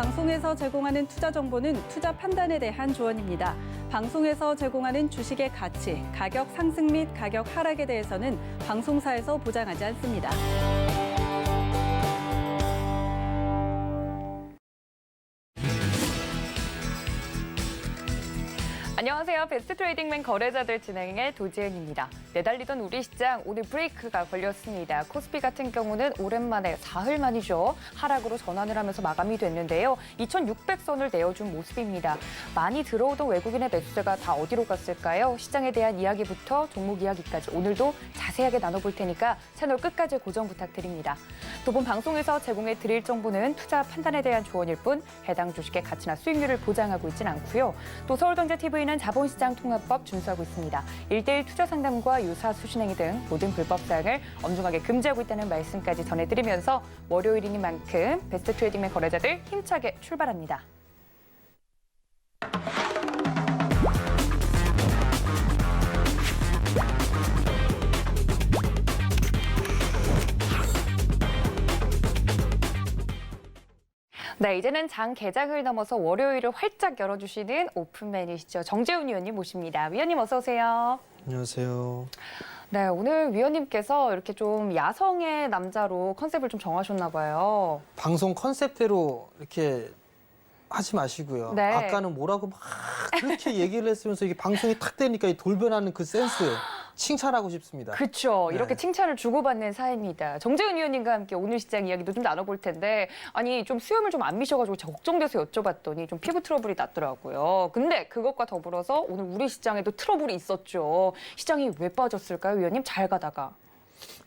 방송에서 제공하는 투자 정보는 투자 판단에 대한 조언입니다. 방송에서 제공하는 주식의 가치, 가격 상승 및 가격 하락에 대해서는 방송사에서 보장하지 않습니다. 안녕하세요. 베스트 트레이딩맨 거래자들 진행의 도지은입니다. 내달리던 우리 시장 오늘 브레이크가 걸렸습니다. 코스피 같은 경우는 오랜만에 사흘 만이죠. 하락으로 전환을 하면서 마감이 됐는데요. 2,600선을 내어준 모습입니다. 많이 들어오던 외국인의 매수세가 다 어디로 갔을까요? 시장에 대한 이야기부터 종목 이야기까지 오늘도 자세하게 나눠볼 테니까 채널 끝까지 고정 부탁드립니다. 또 본 방송에서 제공해 드릴 정보는 투자 판단에 대한 조언일 뿐 해당 주식의 가치나 수익률을 보장하고 있진 않고요. 또 서울경제TV는 자본시장 통합법 준수하고 있습니다. 1:1 투자 상담과 유사 수신행위 등 모든 불법 사항을 엄중하게 금지하고 있다는 말씀까지 전해드리면서 월요일인 만큼 베스트 트레이딩맨 거래자들 힘차게 출발합니다. 네, 이제는 장 개장을 넘어서 월요일을 활짝 열어주시는 오픈맨이시죠. 정재훈 위원님 모십니다. 위원님 어서 오세요. 안녕하세요. 네, 오늘 위원님께서 이렇게 좀 야성의 남자로 컨셉을 좀 정하셨나 봐요. 방송 컨셉대로 이렇게 하지 마시고요. 네. 아까는 뭐라고 막 그렇게 얘기를 했으면서 이게 방송이 탁 되니까 이 돌변하는 그 센스 칭찬하고 싶습니다. 그렇죠. 네. 이렇게 칭찬을 주고받는 사이입니다. 정재훈 위원님과 함께 오늘 시장 이야기도 좀 나눠볼 텐데 아니 좀 수염을 좀 안 미셔가지고 제가 걱정돼서 여쭤봤더니 좀 피부 트러블이 났더라고요. 근데 그것과 더불어서 오늘 우리 시장에도 트러블이 있었죠. 시장이 왜 빠졌을까요, 위원님? 잘 가다가.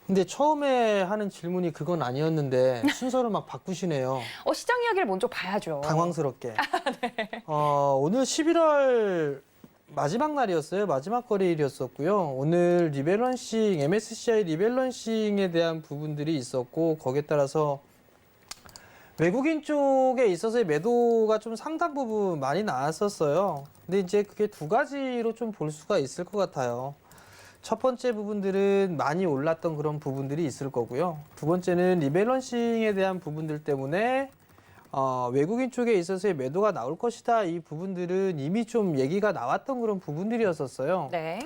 근데 처음에 하는 질문이 그건 아니었는데 순서를 막 바꾸시네요. 시장 이야기를 먼저 봐야죠. 당황스럽게. 오늘 11월 마지막 날이었어요. 마지막 거래일이었었고요. 오늘 리밸런싱, MSCI 리밸런싱에 대한 부분들이 있었고 거기에 따라서 외국인 쪽에 있어서의 매도가 좀 상당 부분 많이 나왔었어요. 근데 이제 그게 두 가지로 좀 볼 수가 있을 것 같아요. 첫 번째 부분들은 많이 올랐던 그런 부분들이 있을 거고요. 두 번째는 리밸런싱에 대한 부분들 때문에 외국인 쪽에 있어서의 매도가 나올 것이다. 이 부분들은 이미 좀 얘기가 나왔던 그런 부분들이었었어요. 네.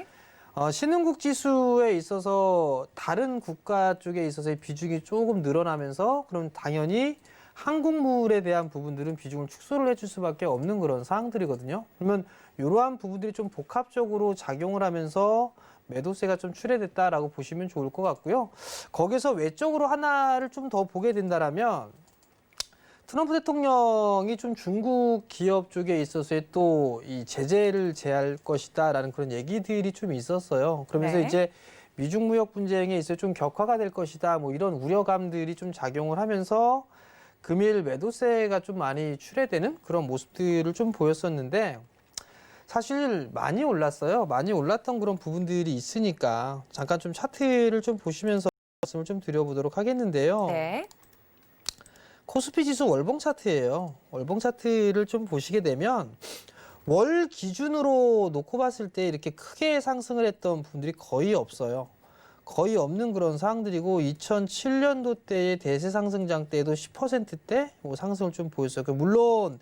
신흥국 지수에 있어서 다른 국가 쪽에 있어서의 비중이 조금 늘어나면서 그럼 당연히 한국물에 대한 부분들은 비중을 축소를 해줄 수밖에 없는 그런 사항들이거든요. 그러면 이러한 부분들이 좀 복합적으로 작용을 하면서 매도세가 좀 출회됐다라고 보시면 좋을 것 같고요. 거기서 외적으로 하나를 좀 더 보게 된다라면 트럼프 대통령이 좀 중국 기업 쪽에 있어서의 또 이 제재를 제할 것이다라는 그런 얘기들이 좀 있었어요. 그러면서 네. 이제 미중 무역 분쟁에 있어 좀 격화가 될 것이다. 뭐 이런 우려감들이 좀 작용을 하면서 금일 매도세가 좀 많이 출회되는 그런 모습들을 좀 보였었는데 사실 많이 올랐어요. 많이 올랐던 그런 부분들이 있으니까 잠깐 좀 차트를 좀 보시면서 말씀을 좀 드려보도록 하겠는데요. 네. 코스피 지수 월봉 차트예요. 월봉 차트를 좀 보시게 되면 월 기준으로 놓고 봤을 때 이렇게 크게 상승을 했던 분들이 거의 없어요. 거의 없는 그런 상황들이고 2007년도 때의 대세 상승장 때도 10%대 상승을 좀 보였어요. 물론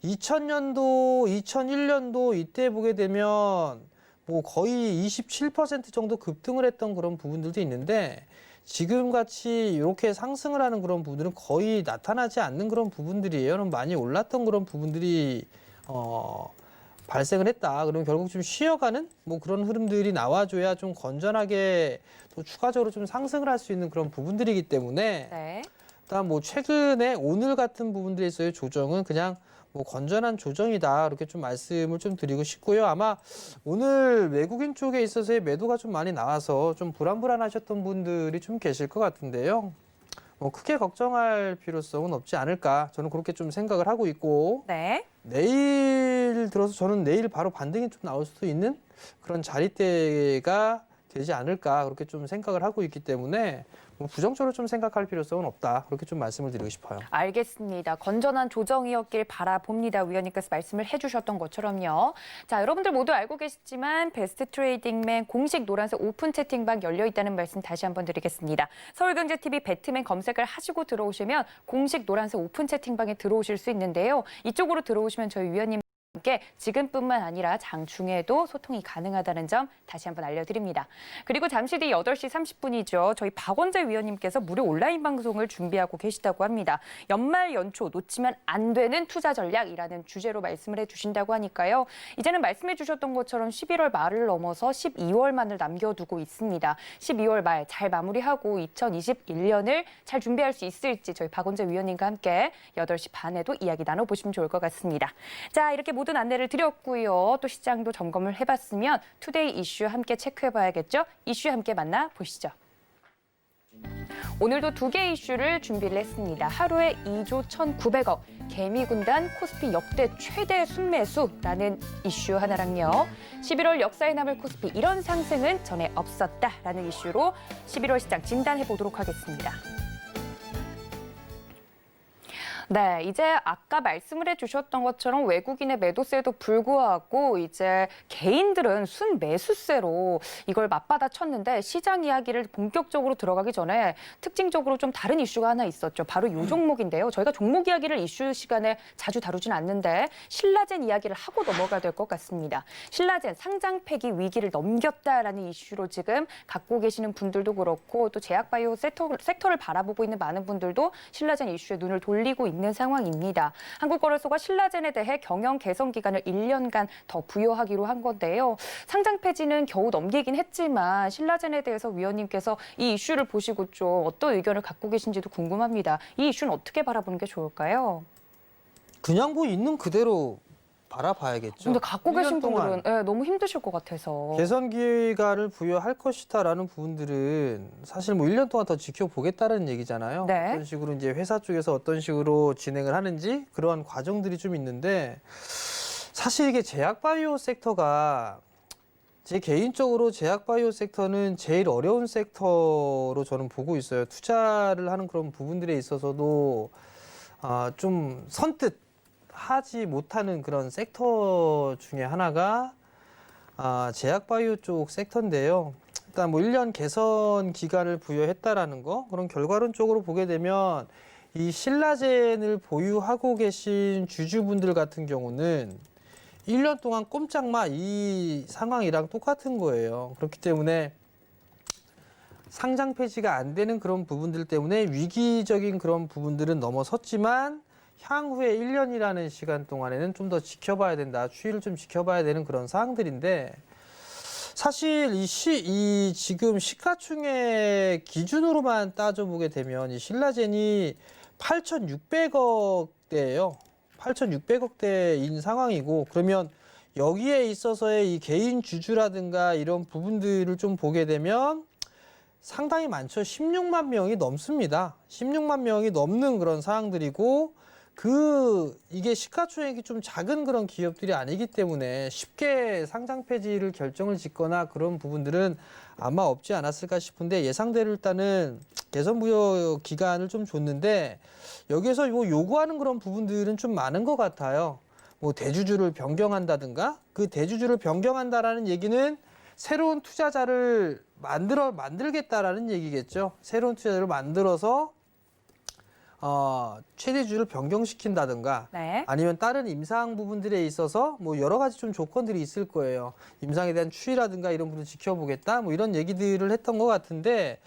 2000년도, 2001년도 이때 보게 되면 뭐 거의 27% 정도 급등을 했던 그런 부분들도 있는데 지금 같이 이렇게 상승을 하는 그런 부분들은 거의 나타나지 않는 그런 부분들이에요. 그럼 많이 올랐던 그런 부분들이 발생을 했다. 그러면 결국 좀 쉬어가는 뭐 그런 흐름들이 나와줘야 좀 건전하게 또 추가적으로 좀 상승을 할 수 있는 그런 부분들이기 때문에 네. 일단 뭐 최근에 오늘 같은 부분들에서의 조정은 그냥 뭐 건전한 조정이다 이렇게 좀 말씀을 좀 드리고 싶고요. 아마 오늘 외국인 쪽에 있어서의 매도가 좀 많이 나와서 좀 불안하셨던 분들이 좀 계실 것 같은데요. 뭐 크게 걱정할 필요성은 없지 않을까 저는 그렇게 좀 생각을 하고 있고 네. 내일 들어서 저는 내일 바로 반등이 좀 나올 수도 있는 그런 자리대가 되지 않을까 그렇게 좀 생각을 하고 있기 때문에 뭐 부정적으로 좀 생각할 필요성은 없다. 그렇게 좀 말씀을 드리고 싶어요. 알겠습니다. 건전한 조정이었길 바라봅니다. 위원님께서 말씀을 해주셨던 것처럼요. 자, 여러분들 모두 알고 계시지만 베스트 트레이딩맨 공식 노란색 오픈 채팅방 열려 있다는 말씀 다시 한번 드리겠습니다. 서울경제TV 배트맨 검색을 하시고 들어오시면 공식 노란색 오픈 채팅방에 들어오실 수 있는데요. 이쪽으로 들어오시면 저희 위원님 함께 지금뿐만 아니라 장중에도 소통이 가능하다는 점 다시 한번 알려드립니다. 그리고 잠시 뒤 8시 30분이죠. 저희 박원재 위원님께서 무료 온라인 방송을 준비하고 계시다고 합니다. 연말 연초 놓치면 안 되는 투자 전략이라는 주제로 말씀을 해주신다고 하니까요. 이제는 말씀해 주셨던 것처럼 11월 말을 넘어서 12월만을 남겨두고 있습니다. 12월 말 잘 마무리하고 2021년을 잘 준비할 수 있을지 저희 박원재 위원님과 함께 8시 반에도 이야기 나눠보시면 좋을 것 같습니다. 자, 이렇게 모든 안내를 드렸고요. 또 시장도 점검을 해봤으면 투데이 이슈 함께 체크해봐야겠죠? 이슈 함께 만나보시죠. 오늘도 2개 이슈를 준비를 했습니다. 하루에 2조 1,900억, 개미군단 코스피 역대 최대 순매수라는 이슈 하나랑요. 11월 역사에 남을 코스피 이런 상승은 전에 없었다라는 이슈로 11월 시장 진단해보도록 하겠습니다. 네, 이제 아까 말씀을 해주셨던 것처럼 외국인의 매도세도 불구하고 이제 개인들은 순매수세로 이걸 맞받아 쳤는데 시장 이야기를 본격적으로 들어가기 전에 특징적으로 좀 다른 이슈가 하나 있었죠. 바로 이 종목인데요. 저희가 종목 이야기를 이슈 시간에 자주 다루진 않는데 신라젠 이야기를 하고 넘어가야 될 것 같습니다. 신라젠 상장 폐기 위기를 넘겼다라는 이슈로 지금 갖고 계시는 분들도 그렇고 또 제약바이오 섹터를 바라보고 있는 많은 분들도 신라젠 이슈에 눈을 돌리고 있는 상황입니다. 한국거래소가 신라젠에 대해 경영 개선 기간을 1년간 더 부여하기로 한 건데요. 상장 폐지는 겨우 넘기긴 했지만 신라젠에 대해서 위원님께서 이 이슈를 보시고 좀 어떤 의견을 갖고 계신지도 궁금합니다. 이 이슈는 어떻게 바라보는 게 좋을까요? 그냥 뭐 있는 그대로 바라봐야겠죠. 근데 갖고 계신 1년 동안 분들은 너무 힘드실 것 같아서. 개선 기간을 부여할 것이다라는 부분들은 사실 뭐 1년 동안 더 지켜보겠다는 얘기잖아요. 네. 어떤 식으로 이제 회사 쪽에서 어떤 식으로 진행을 하는지 그러한 과정들이 좀 있는데 사실 이게 제약바이오 섹터가 제 개인적으로 제약바이오 섹터는 제일 어려운 섹터로 저는 보고 있어요. 투자를 하는 그런 부분들에 있어서도 좀 선뜻 하지 못하는 그런 섹터 중에 하나가 제약바이오 쪽 섹터인데요. 일단 뭐 1년 개선 기간을 부여했다라는 거, 그런 결과론적으로 보게 되면 이 신라젠을 보유하고 계신 주주분들 같은 경우는 1년 동안 꼼짝마 이 상황이랑 똑같은 거예요. 그렇기 때문에 상장 폐지가 안 되는 그런 부분들 때문에 위기적인 그런 부분들은 넘어섰지만 향후에 1년이라는 시간 동안에는 좀 더 지켜봐야 된다. 추이를 좀 지켜봐야 되는 그런 사항들인데 사실 이 지금 시가총액 기준으로만 따져보게 되면 이 신라젠이 8,600억대예요. 8,600억대인 상황이고 그러면 여기에 있어서의 이 개인 주주라든가 이런 부분들을 좀 보게 되면 상당히 많죠. 16만 명이 넘습니다. 16만 명이 넘는 그런 사항들이고 이게 시가총액이 좀 작은 그런 기업들이 아니기 때문에 쉽게 상장 폐지를 결정을 짓거나 그런 부분들은 아마 없지 않았을까 싶은데 예상대로 일단은 개선 부여 기간을 좀 줬는데 여기에서 요구하는 그런 부분들은 좀 많은 것 같아요. 뭐 대주주를 변경한다든가 그 대주주를 변경한다라는 얘기는 새로운 투자자를 만들겠다라는 얘기겠죠. 새로운 투자자를 만들어서 최대주를 변경시킨다든가 네. 아니면 다른 임상 부분들에 있어서 뭐 여러 가지 좀 조건들이 있을 거예요. 임상에 대한 추이라든가 이런 부분을 지켜보겠다 뭐 이런 얘기들을 했던 것 같은데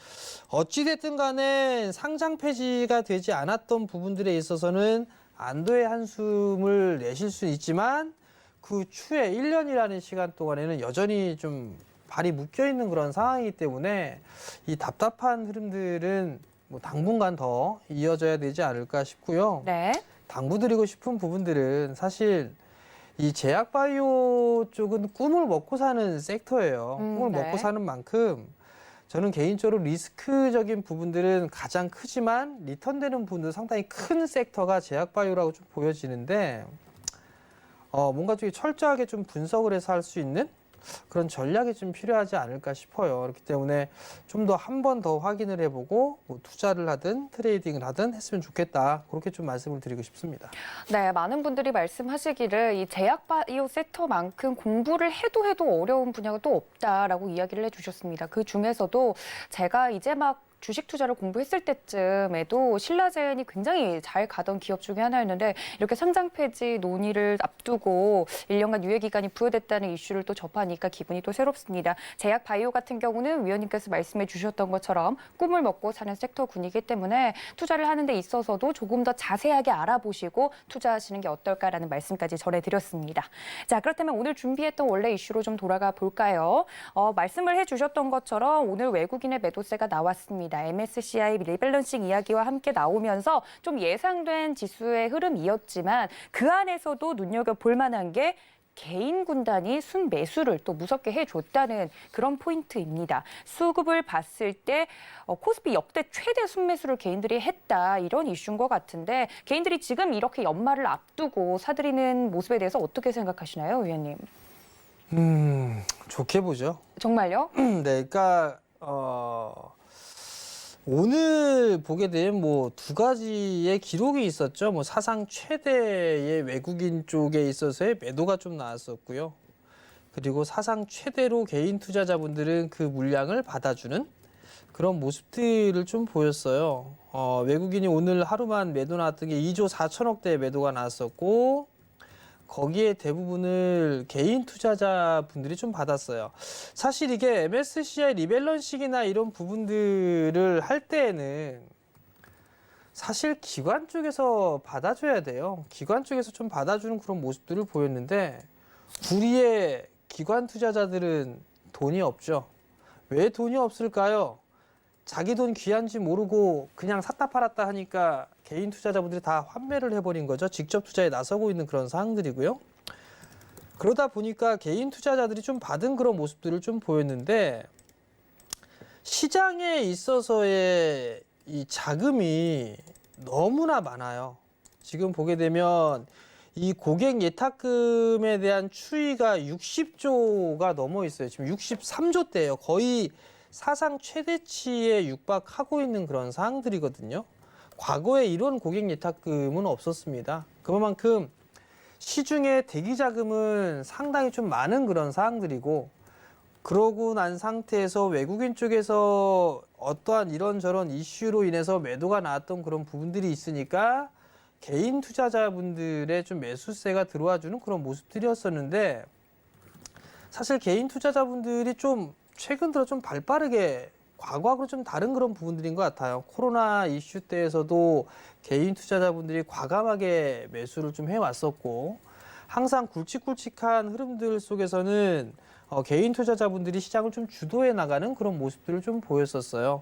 어찌됐든 간에 상장 폐지가 되지 않았던 부분들에 있어서는 안도의 한숨을 내실 수 있지만 그 추에 1년이라는 시간 동안에는 여전히 좀 발이 묶여있는 그런 상황이기 때문에 이 답답한 흐름들은 뭐 당분간 더 이어져야 되지 않을까 싶고요. 네. 당부드리고 싶은 부분들은 사실 이 제약바이오 쪽은 꿈을 먹고 사는 섹터예요. 꿈을 네. 먹고 사는 만큼 저는 개인적으로 리스크적인 부분들은 가장 크지만 리턴되는 부분도 상당히 큰 섹터가 제약바이오라고 좀 보여지는데 뭔가 좀 철저하게 좀 분석을 해서 할 수 있는 그런 전략이 좀 필요하지 않을까 싶어요. 그렇기 때문에 좀 더 한 번 더 확인을 해보고 뭐 투자를 하든 트레이딩을 하든 했으면 좋겠다. 그렇게 좀 말씀을 드리고 싶습니다. 네, 많은 분들이 말씀하시기를 이 제약바이오 섹터만큼 공부를 해도 어려운 분야가 또 없다라고 이야기를 해주셨습니다. 그 중에서도 제가 이제 막 주식 투자를 공부했을 때쯤에도 신라젠이 굉장히 잘 가던 기업 중에 하나였는데 이렇게 상장 폐지 논의를 앞두고 1년간 유예 기간이 부여됐다는 이슈를 또 접하니까 기분이 또 새롭습니다. 제약 바이오 같은 경우는 위원님께서 말씀해 주셨던 것처럼 꿈을 먹고 사는 섹터군이기 때문에 투자를 하는 데 있어서도 조금 더 자세하게 알아보시고 투자하시는 게 어떨까라는 말씀까지 전해드렸습니다. 자, 그렇다면 오늘 준비했던 원래 이슈로 좀 돌아가 볼까요? 말씀을 해주셨던 것처럼 오늘 외국인의 매도세가 나왔습니다. MSCI 리밸런싱 이야기와 함께 나오면서 좀 예상된 지수의 흐름이었지만 그 안에서도 눈여겨볼 만한 게 개인 군단이 순매수를 또 무섭게 해줬다는 그런 포인트입니다. 수급을 봤을 때 코스피 역대 최대 순매수를 개인들이 했다 이런 이슈인 것 같은데 개인들이 지금 이렇게 연말을 앞두고 사들이는 모습에 대해서 어떻게 생각하시나요, 위원님? 좋게 보죠. 정말요? 네, 그러니까 오늘 보게 되면 뭐 두 가지의 기록이 있었죠. 뭐 사상 최대의 외국인 쪽에 있어서의 매도가 좀 나왔었고요. 그리고 사상 최대로 개인 투자자분들은 그 물량을 받아주는 그런 모습들을 좀 보였어요. 외국인이 오늘 하루만 매도 나왔던 게 2조 4천억 대의 매도가 나왔었고 거기에 대부분을 개인 투자자분들이 좀 받았어요. 사실 이게 MSCI 리밸런싱이나 이런 부분들을 할 때에는 사실 기관 쪽에서 받아줘야 돼요. 기관 쪽에서 좀 받아주는 그런 모습들을 보였는데 우리의 기관 투자자들은 돈이 없죠. 왜 돈이 없을까요? 자기 돈 귀한지 모르고 그냥 샀다 팔았다 하니까 개인 투자자분들이 다 환매를 해버린 거죠. 직접 투자에 나서고 있는 그런 상황들이고요. 그러다 보니까 개인 투자자들이 좀 받은 그런 모습들을 좀 보였는데 시장에 있어서의 이 자금이 너무나 많아요. 지금 보게 되면 이 고객 예탁금에 대한 추이가 60조가 넘어 있어요. 지금 63조대예요. 거의 사상 최대치에 육박하고 있는 그런 사항들이거든요. 과거에 이런 고객 예탁금은 없었습니다. 그만큼 시중에 대기 자금은 상당히 좀 많은 그런 사항들이고 그러고 난 상태에서 외국인 쪽에서 어떠한 이런저런 이슈로 인해서 매도가 나왔던 그런 부분들이 있으니까 개인 투자자분들의 좀 매수세가 들어와주는 그런 모습들이었었는데 사실 개인 투자자분들이 좀 최근 들어 좀 발빠르게 과거하고 좀 다른 그런 부분들인 것 같아요. 코로나 이슈 때에서도 개인 투자자분들이 과감하게 매수를 좀 해왔었고 항상 굵직굵직한 흐름들 속에서는 개인 투자자분들이 시장을 좀 주도해 나가는 그런 모습들을 좀 보였었어요.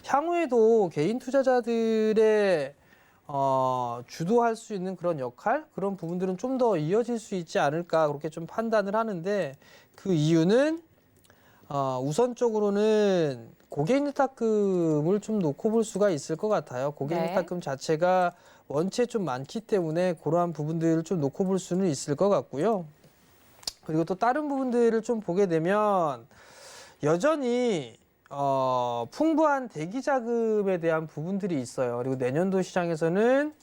향후에도 개인 투자자들의 주도할 수 있는 그런 역할, 그런 부분들은 좀 더 이어질 수 있지 않을까 그렇게 좀 판단을 하는데 그 이유는 우선적으로는 고객 예탁금을 좀 놓고 볼 수가 있을 것 같아요. 고객 네. 예탁금 자체가 원체 좀 많기 때문에 그러한 부분들을 좀 놓고 볼 수는 있을 것 같고요. 그리고 또 다른 부분들을 좀 보게 되면 여전히 풍부한 대기 자금에 대한 부분들이 있어요. 그리고 내년도 시장에서는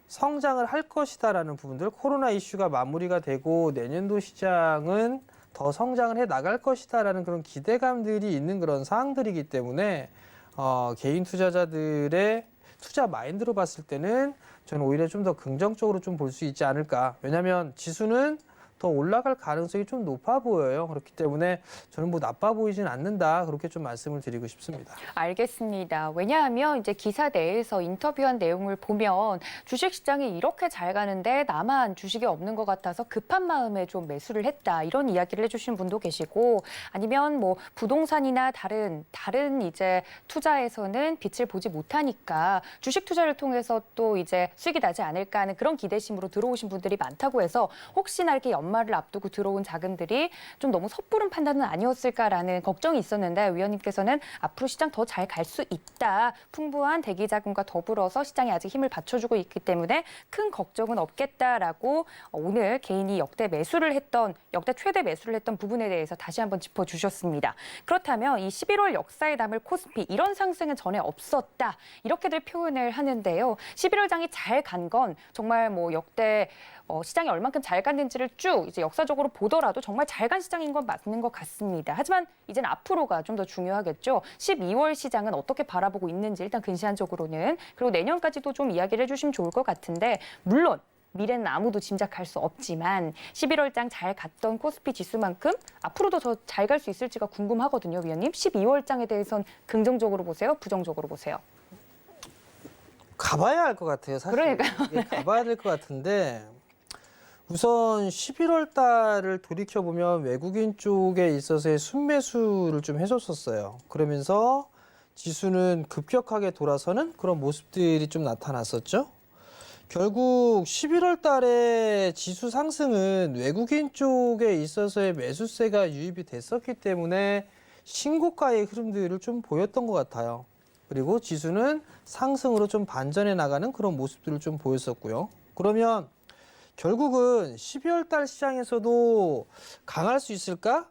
성장을 할 것이다라는 부분들, 코로나 이슈가 마무리가 되고 내년도 시장은 더 성장을 해 나갈 것이다라는 그런 기대감들이 있는 그런 사항들이기 때문에 개인 투자자들의 투자 마인드로 봤을 때는 저는 오히려 좀 더 긍정적으로 좀 볼 수 있지 않을까. 왜냐하면 지수는 더 올라갈 가능성이 좀 높아 보여요. 그렇기 때문에 저는 뭐 나빠 보이진 않는다. 그렇게 좀 말씀을 드리고 싶습니다. 알겠습니다. 왜냐하면 이제 기사 내에서 인터뷰한 내용을 보면 주식시장이 이렇게 잘 가는데 나만 주식이 없는 것 같아서 급한 마음에 좀 매수를 했다. 이런 이야기를 해주신 분도 계시고 아니면 뭐 부동산이나 다른 이제 투자에서는 빛을 보지 못하니까 주식 투자를 통해서 또 이제 수익이 나지 않을까 하는 그런 기대심으로 들어오신 분들이 많다고 해서 혹시나 이렇게 연말을 앞두고 들어온 자금들이 좀 너무 섣부른 판단은 아니었을까라는 걱정이 있었는데 위원님께서는 앞으로 시장 더 잘 갈 수 있다. 풍부한 대기 자금과 더불어서 시장이 아직 힘을 받쳐주고 있기 때문에 큰 걱정은 없겠다라고 오늘 개인이 역대 최대 매수를 했던 부분에 대해서 다시 한번 짚어주셨습니다. 그렇다면 이 11월 역사에 남을 코스피 이런 상승은 전에 없었다. 이렇게들 표현을 하는데요. 11월 장이 잘 간 건 정말 뭐 역대 시장이 얼만큼 잘 갔는지를 쭉 이제 역사적으로 보더라도 정말 잘 간 시장인 건 맞는 것 같습니다. 하지만 이제는 앞으로가 좀 더 중요하겠죠. 12월 시장은 어떻게 바라보고 있는지 일단 근시안적으로는 그리고 내년까지도 좀 이야기를 해주시면 좋을 것 같은데 물론 미래는 아무도 짐작할 수 없지만 11월 장 잘 갔던 코스피 지수만큼 앞으로도 더 잘 갈 수 있을지가 궁금하거든요, 위원님. 12월 장에 대해서는 긍정적으로 보세요, 부정적으로 보세요? 가봐야 할 것 같아요. 사실 그러니까요. 이게 가봐야 될 것 같은데 우선 11월 달을 돌이켜보면 외국인 쪽에 있어서의 순매수를 좀 해줬었어요. 그러면서 지수는 급격하게 돌아서는 그런 모습들이 좀 나타났었죠. 결국 11월 달에 지수 상승은 외국인 쪽에 있어서의 매수세가 유입이 됐었기 때문에 신고가의 흐름들을 좀 보였던 것 같아요. 그리고 지수는 상승으로 좀 반전해 나가는 그런 모습들을 좀 보였었고요. 그러면 결국은 12월 달 시장에서도 강할 수 있을까?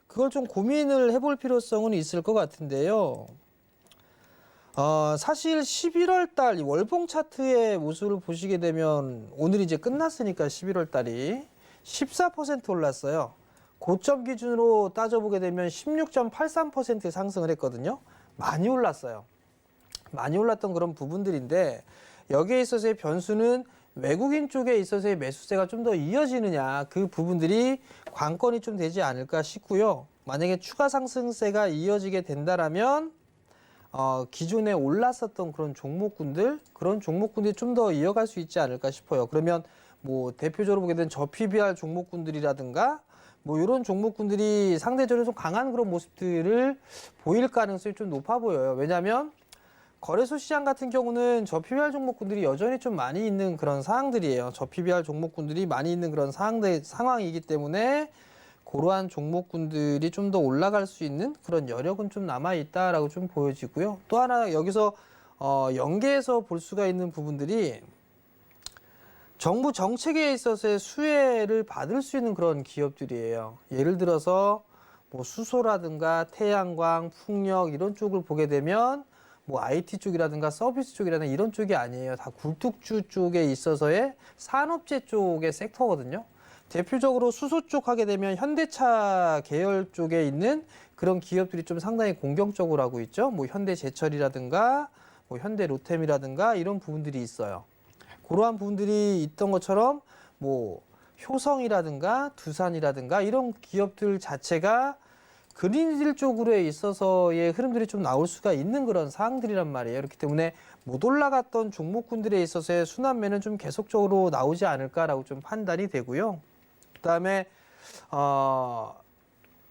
그걸 좀 고민을 해볼 필요성은 있을 것 같은데요. 사실 11월 달 월봉 차트의 모습을 보시게 되면 오늘 이제 끝났으니까 11월 달이 14% 올랐어요. 고점 기준으로 따져보게 되면 16.83% 상승을 했거든요. 많이 올랐어요. 많이 올랐던 그런 부분들인데 여기에 있어서의 변수는 외국인 쪽에 있어서의 매수세가 좀 더 이어지느냐 그 부분들이 관건이 좀 되지 않을까 싶고요. 만약에 추가 상승세가 이어지게 된다라면 기존에 올랐었던 그런 종목군들이 좀 더 이어갈 수 있지 않을까 싶어요. 그러면 뭐 대표적으로 보게 된 저PBR 종목군들이라든가 뭐 이런 종목군들이 상대적으로 좀 강한 그런 모습들을 보일 가능성이 좀 높아 보여요. 왜냐하면 거래소 시장 같은 경우는 저PBR 종목군들이 여전히 좀 많이 있는 그런 상황들이에요. 저PBR 종목군들이 많이 있는 그런 상황이기 때문에 그러한 종목군들이 좀 더 올라갈 수 있는 그런 여력은 좀 남아있다라고 좀 보여지고요. 또 하나 여기서 연계해서 볼 수가 있는 부분들이 정부 정책에 있어서의 수혜를 받을 수 있는 그런 기업들이에요. 예를 들어서 뭐 수소라든가 태양광, 풍력 이런 쪽을 보게 되면 뭐 IT 쪽이라든가 서비스 쪽이라든가 이런 쪽이 아니에요. 다 굴뚝주 쪽에 있어서의 산업재 쪽의 섹터거든요. 대표적으로 수소 쪽 하게 되면 현대차 계열 쪽에 있는 그런 기업들이 좀 상당히 공격적으로 하고 있죠. 뭐 현대제철이라든가 뭐 현대로템이라든가 이런 부분들이 있어요. 그러한 부분들이 있던 것처럼 뭐 효성이라든가 두산이라든가 이런 기업들 자체가 그린딜 쪽으로 있어서의 흐름들이 좀 나올 수가 있는 그런 사항들이란 말이에요. 그렇기 때문에 못 올라갔던 종목군들에 있어서의 순환매는 좀 계속적으로 나오지 않을까라고 좀 판단이 되고요. 그다음에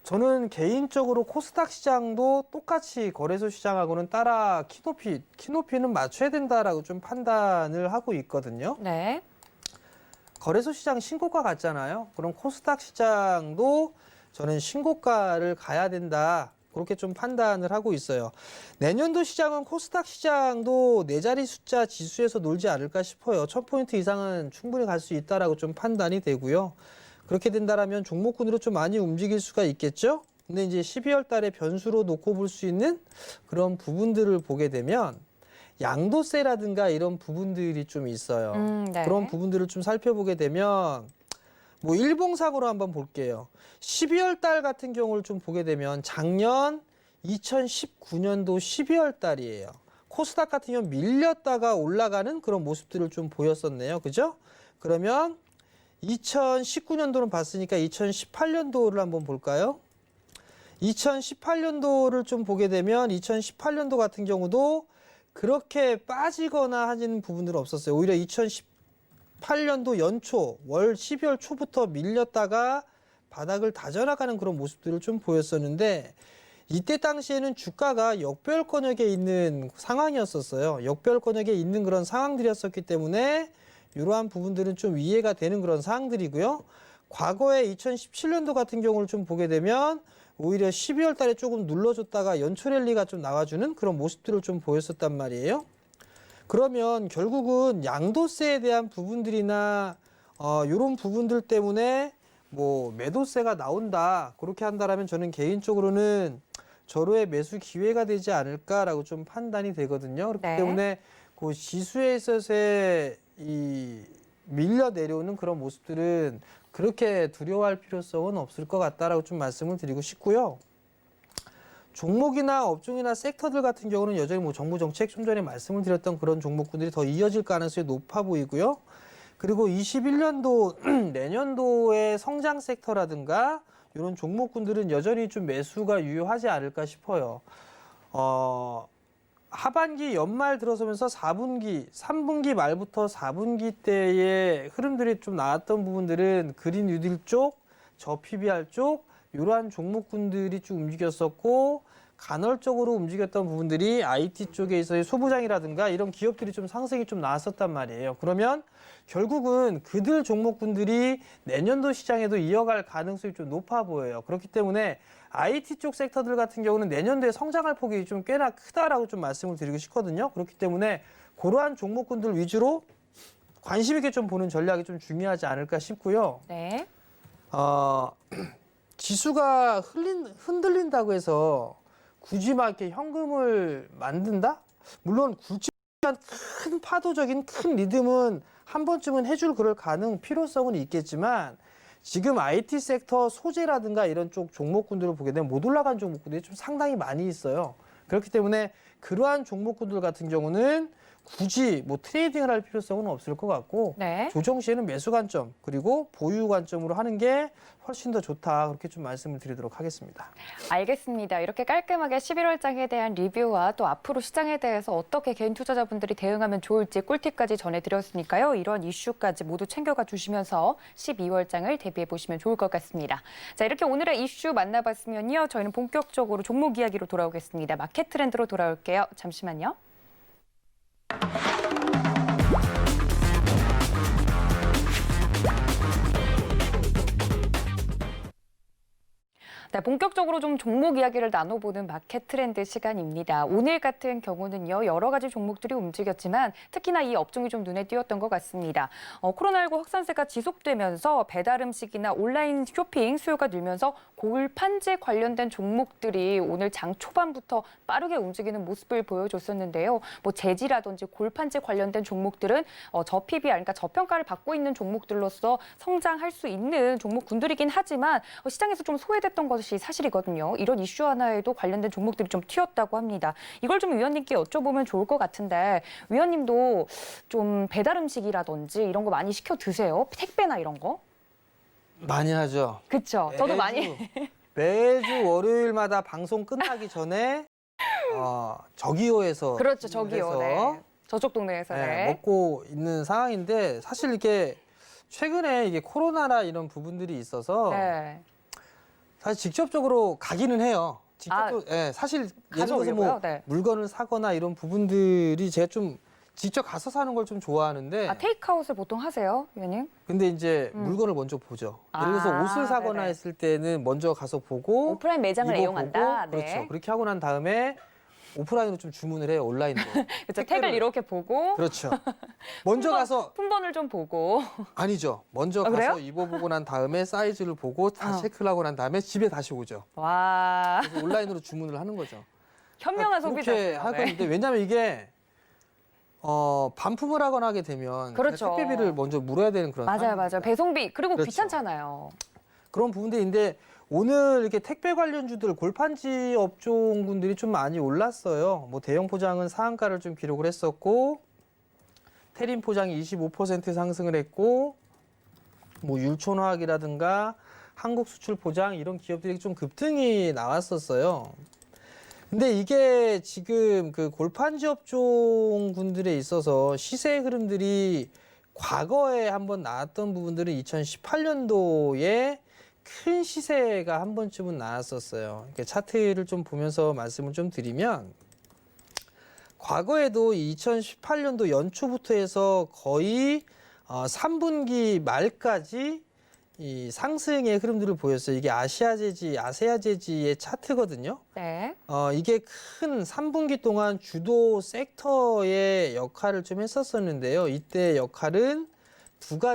저는 개인적으로 코스닥 시장도 똑같이 거래소 시장하고는 따라 키높이는 맞춰야 된다라고 좀 판단을 하고 있거든요. 네. 거래소 시장 신고가 갔잖아요. 그럼 코스닥 시장도 저는 신고가를 가야 된다. 그렇게 좀 판단을 하고 있어요. 내년도 시장은 코스닥 시장도 네 자리 숫자 지수에서 놀지 않을까 싶어요. 1000포인트 이상은 충분히 갈 수 있다라고 좀 판단이 되고요. 그렇게 된다라면 종목군으로 좀 많이 움직일 수가 있겠죠. 근데 이제 12월 달에 변수로 놓고 볼 수 있는 그런 부분들을 보게 되면 양도세라든가 이런 부분들이 좀 있어요. 네. 그런 부분들을 좀 살펴보게 되면 뭐 일봉상으로 한번 볼게요. 12월 달 같은 경우를 좀 보게 되면 작년 2019년도 12월 달이에요. 코스닥 같은 경우 밀렸다가 올라가는 그런 모습들을 좀 보였었네요. 그죠? 그러면 2019년도는 봤으니까 2018년도를 한번 볼까요? 2018년도를 좀 보게 되면 2018년도 같은 경우도 그렇게 빠지거나 하는 부분들은 없었어요. 오히려 2018년도 연초, 12월 초부터 밀렸다가 바닥을 다져나가는 그런 모습들을 좀 보였었는데 이때 당시에는 주가가 역배열권역에 있는 상황이었었어요. 역배열권역에 있는 그런 상황들이었었기 때문에 이러한 부분들은 좀 이해가 되는 그런 상황들이고요. 과거에 2017년도 같은 경우를 좀 보게 되면 오히려 12월 달에 조금 눌러줬다가 연초 랠리가 좀 나와주는 그런 모습들을 좀 보였었단 말이에요. 그러면 결국은 양도세에 대한 부분들이나 이런 부분들 때문에 뭐 매도세가 나온다 그렇게 한다라면 저는 개인적으로는 절호의 매수 기회가 되지 않을까라고 좀 판단이 되거든요. 그렇기 네. 때문에 그 지수에 있어서의 이 밀려 내려오는 그런 모습들은 그렇게 두려워할 필요성은 없을 것 같다라고 좀 말씀을 드리고 싶고요. 종목이나 업종이나 섹터들 같은 경우는 여전히 뭐 정부 정책 좀 전에 말씀을 드렸던 그런 종목군들이 더 이어질 가능성이 높아 보이고요. 그리고 21년도 내년도의 성장 섹터라든가 이런 종목군들은 여전히 좀 매수가 유효하지 않을까 싶어요. 하반기 연말 들어서면서 4분기, 3분기 말부터 4분기 때의 흐름들이 좀 나왔던 부분들은 그린 뉴딜 쪽, 저 PBR 쪽 이러한 종목군들이 쭉 움직였었고 간헐적으로 움직였던 부분들이 IT 쪽에 있어의 소부장이라든가 이런 기업들이 좀 상승이 좀 나왔었단 말이에요. 그러면 결국은 그들 종목군들이 내년도 시장에도 이어갈 가능성이 좀 높아 보여요. 그렇기 때문에 IT 쪽 섹터들 같은 경우는 내년도에 성장할 폭이 좀 꽤나 크다라고 좀 말씀을 드리고 싶거든요. 그렇기 때문에 그러한 종목군들 위주로 관심 있게 좀 보는 전략이 좀 중요하지 않을까 싶고요. 네. 지수가 흔들린다고 해서 굳이 막 이렇게 현금을 만든다? 물론 굵직한 큰 파도적인 큰 리듬은 한 번쯤은 해줄 그럴 필요성은 있겠지만 지금 IT 섹터 소재라든가 이런 쪽 종목군들을 보게 되면 못 올라간 종목군들이 좀 상당히 많이 있어요. 그렇기 때문에 그러한 종목군들 같은 경우는 굳이 뭐 트레이딩을 할 필요성은 없을 것 같고 네. 조정 시에는 매수 관점 그리고 보유 관점으로 하는 게 훨씬 더 좋다 그렇게 좀 말씀을 드리도록 하겠습니다. 알겠습니다. 이렇게 깔끔하게 11월장에 대한 리뷰와 또 앞으로 시장에 대해서 어떻게 개인 투자자분들이 대응하면 좋을지 꿀팁까지 전해드렸으니까요. 이런 이슈까지 모두 챙겨가 주시면서 12월장을 대비해 보시면 좋을 것 같습니다. 자, 이렇게 오늘의 이슈 만나봤으면요. 저희는 본격적으로 종목 이야기로 돌아오겠습니다. 마켓 트렌드로 돌아올게요. 잠시만요. 네, 본격적으로 좀 종목 이야기를 나눠보는 마켓 트렌드 시간입니다. 오늘 같은 경우는요, 여러 가지 종목들이 움직였지만 특히나 이 업종이 좀 눈에 띄었던 것 같습니다. 코로나19 확산세가 지속되면서 배달 음식이나 온라인 쇼핑 수요가 늘면서 골판지 관련된 종목들이 오늘 장 초반부터 빠르게 움직이는 모습을 보여줬었는데요. 뭐 재지라든지 골판지 관련된 종목들은 저PBR, 그러니까 저평가를 받고 있는 종목들로서 성장할 수 있는 종목군들이긴 하지만 시장에서 좀 소외됐던 것이 사실이거든요. 이런 이슈 하나에도 관련된 종목들이 좀 튀었다고 합니다. 이걸 좀 위원님께 여쭤보면 좋을 것 같은데 위원님도 좀 배달 음식이라든지 이런 거 많이 시켜 드세요? 택배나 이런 거? 많이 하죠. 그렇죠. 저도 많이. 매주 월요일마다 방송 끝나기 전에 저기요에서 그렇죠. 저기요. 네. 저쪽 동네에서. 네. 먹고 있는 상황인데 사실 이게 최근에 이게 코로나나 이런 부분들이 있어서 네. 사실 직접적으로 가기는 해요. 사실 예를 들어서 뭐 네. 물건을 사거나 이런 부분들이 제가 좀 직접 가서 사는 걸 좀 좋아하는데 테이크아웃을 보통 하세요, 위원님? 근데 이제 물건을 먼저 보죠. 예를 들어서 옷을 사거나 네네. 했을 때는 먼저 가서 보고 오프라인 매장을 입어보고, 애용한다. 그렇죠. 네. 그렇게 하고 난 다음에 오프라인으로 좀 주문을 해요. 온라인으로. 그렇죠. 택을 이렇게 보고 그렇죠. 먼저 가서 품번을 좀 보고. 아니죠. 먼저 가서 그래요? 입어보고 난 다음에 사이즈를 보고 다 체크를 하고 난 다음에 집에 다시 오죠. 와. 그래서 온라인으로 주문을 하는 거죠. 현명한 그렇게 소비자세요. 할 건데 왜냐하면 이게 반품을 하거나 하게 되면 그렇죠. 택배비를 먼저 물어야 되는 그런 맞아요, 상황입니다. 맞아요. 배송비 그리고 그렇죠. 귀찮잖아요. 그런 부분들인데 오늘 이렇게 택배 관련주들 골판지 업종군들이 좀 많이 올랐어요. 뭐 대형 포장은 상한가를 좀 기록을 했었고 테린 포장이 25% 상승을 했고 뭐 율촌화학이라든가 한국 수출 포장 이런 기업들이 좀 급등이 나왔었어요. 근데 이게 지금 그 골판지 업종군들에 있어서 시세 흐름들이 과거에 한번 나왔던 부분들은 2018년도에 큰 시세가 한 번쯤은 나왔었어요. 차트를 좀 보면서 말씀을 좀 드리면 과거에도 2018년도 연초부터 해서 거의 3분기 말까지 이 상승의 흐름들을 보였어요. 이게 아시아 재지의 차트거든요. 네. 이게 큰 3분기 동안 주도 섹터의 역할을 좀 했었었는데요. 이때 역할은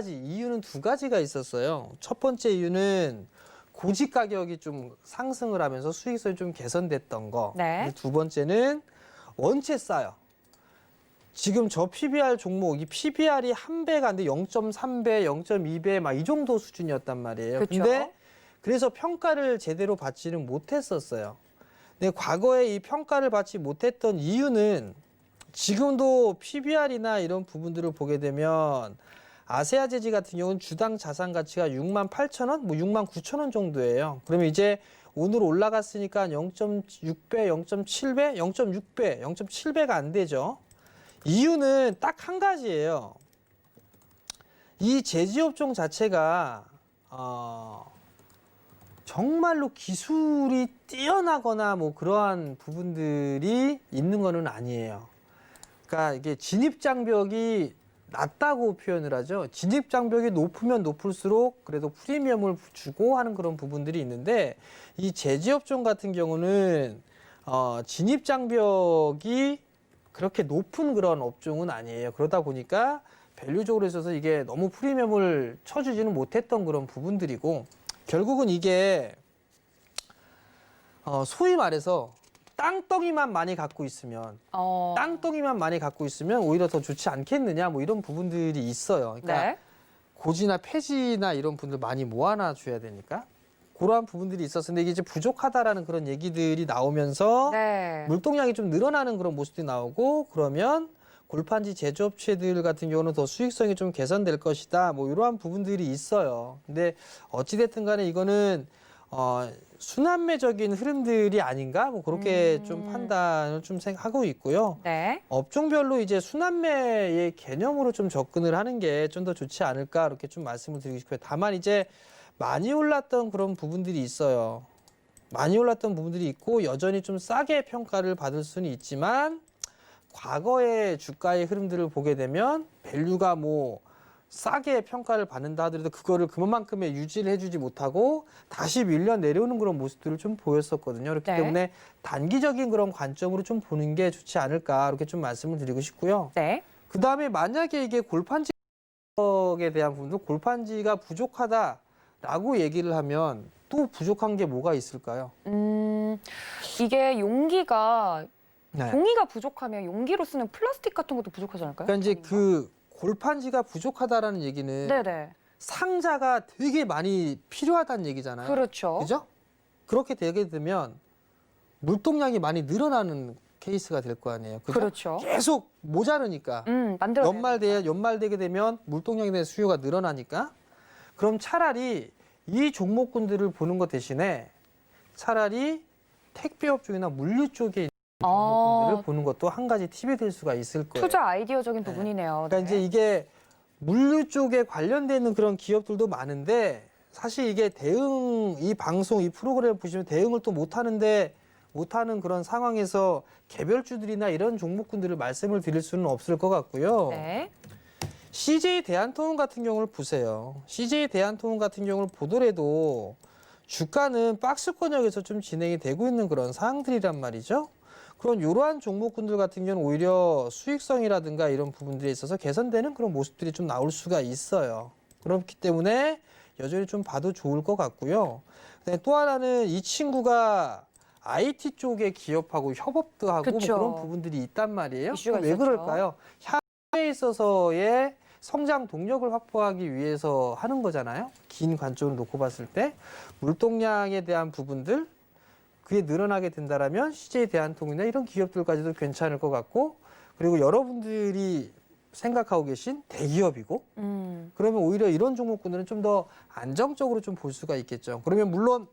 이유는 두 가지가 있었어요. 첫 번째 이유는 고지 가격이 좀 상승을 하면서 수익성이 좀 개선됐던 거. 네. 두 번째는 원체 싸요. 지금 저 PBR 종목, 이 PBR이 한 배가 안 돼 0.3배, 0.2배 막 이 정도 수준이었단 말이에요. 그렇죠. 근데 그래서 평가를 제대로 받지는 못했었어요. 근데 과거에 이 평가를 받지 못했던 이유는 지금도 PBR이나 이런 부분들을 보게 되면 아세아 재지 같은 경우는 주당 자산 가치가 68,000원, 뭐 69,000원 정도예요. 그러면 이제 오늘 올라갔으니까 0.6배, 0.7배, 0.6배, 0.7배가 안 되죠. 이유는 딱 한 가지예요. 이 제지업종 자체가 정말로 기술이 뛰어나거나 뭐 그러한 부분들이 있는 거는 아니에요. 그러니까 이게 진입장벽이 낮다고 표현을 하죠. 진입장벽이 높으면 높을수록 그래도 프리미엄을 주고 하는 그런 부분들이 있는데 이 제지업종 같은 경우는 진입장벽이 그렇게 높은 그런 업종은 아니에요. 그러다 보니까 밸류적으로 있어서 이게 너무 프리미엄을 쳐주지는 못했던 그런 부분들이고 결국은 이게 소위 말해서 땅덩이만 많이 갖고 있으면 오히려 더 좋지 않겠느냐 뭐 이런 부분들이 있어요. 그러니까 네. 고지나 폐지나 이런 분들 많이 모아놔 줘야 되니까 그러한 부분들이 있었는데 이게 이제 부족하다라는 그런 얘기들이 나오면서 네. 물동량이 좀 늘어나는 그런 모습들이 나오고 그러면 골판지 제조업체들 같은 경우는 더 수익성이 좀 개선될 것이다. 뭐 이러한 부분들이 있어요. 근데 어찌됐든 간에 이거는 순환매적인 흐름들이 아닌가? 뭐 그렇게 좀 판단을 좀 생각하고 있고요. 네. 업종별로 이제 순환매의 개념으로 좀 접근을 하는 게 좀 더 좋지 않을까? 이렇게 좀 말씀을 드리고 싶어요. 다만 이제 많이 올랐던 그런 부분들이 있어요. 많이 올랐던 부분들이 있고 여전히 좀 싸게 평가를 받을 수는 있지만 과거의 주가의 흐름들을 보게 되면 밸류가 뭐 싸게 평가를 받는다 하더라도 그거를 그만큼의 유지를 해주지 못하고 다시 밀려 내려오는 그런 모습들을 좀 보였었거든요. 그렇기 네. 때문에 단기적인 그런 관점으로 좀 보는 게 좋지 않을까 이렇게 좀 말씀을 드리고 싶고요. 네. 그 다음에 만약에 이게 골판지에 대한 부분도 골판지가 부족하다라고 얘기를 하면 또 부족한 게 뭐가 있을까요? 이게 용기가 네. 종이가 부족하면 용기로 쓰는 플라스틱 같은 것도 부족하지 않을까요? 그러니까 이제 아닌가? 그 골판지가 부족하다라는 얘기는 네네. 상자가 되게 많이 필요하다는 얘기잖아요. 그렇죠. 그죠? 그렇게 되게 되면 물동량이 많이 늘어나는 케이스가 될 거 아니에요. 그죠? 그렇죠. 계속 모자르니까 만들어. 연말되게 되면 물동량에 대한 수요가 늘어나니까 그럼 차라리 이 종목군들을 보는 것 대신에 차라리 택배업 쪽이나 물류 쪽에 있는 종목군들을 보는 것도 한 가지 팁이 될 수가 있을 거예요. 투자 아이디어적인 부분이네요. 그러니까 네. 이제 이게 물류 쪽에 관련돼 있는 그런 기업들도 많은데 사실 이게 이 방송, 이 프로그램 보시면 대응을 또 못하는 그런 상황에서 개별주들이나 이런 종목군들을 말씀을 드릴 수는 없을 것 같고요. 네. CJ 대한통운 같은 경우를 보세요. CJ 대한통운 같은 경우를 보더라도 주가는 박스권역에서 좀 진행이 되고 있는 그런 상황들이란 말이죠. 그런 이러한 종목군들 같은 경우는 오히려 수익성이라든가 이런 부분들에 있어서 개선되는 그런 모습들이 좀 나올 수가 있어요. 그렇기 때문에 여전히 좀 봐도 좋을 것 같고요. 또 하나는 이 친구가 IT 쪽의 기업하고 협업도 하고 뭐 그쵸. 그런 부분들이 있단 말이에요. 이슈가 왜 있었죠. 그럴까요? 향후에 있어서의 성장 동력을 확보하기 위해서 하는 거잖아요. 긴 관점을 놓고 봤을 때 물동량에 대한 부분들 그게 늘어나게 된다라면 CJ 대한통운이나 이런 기업들까지도 괜찮을 것 같고 그리고 여러분들이 생각하고 계신 대기업이고 그러면 오히려 이런 종목군들은 좀 더 안정적으로 좀 볼 수가 있겠죠. 그러면 물론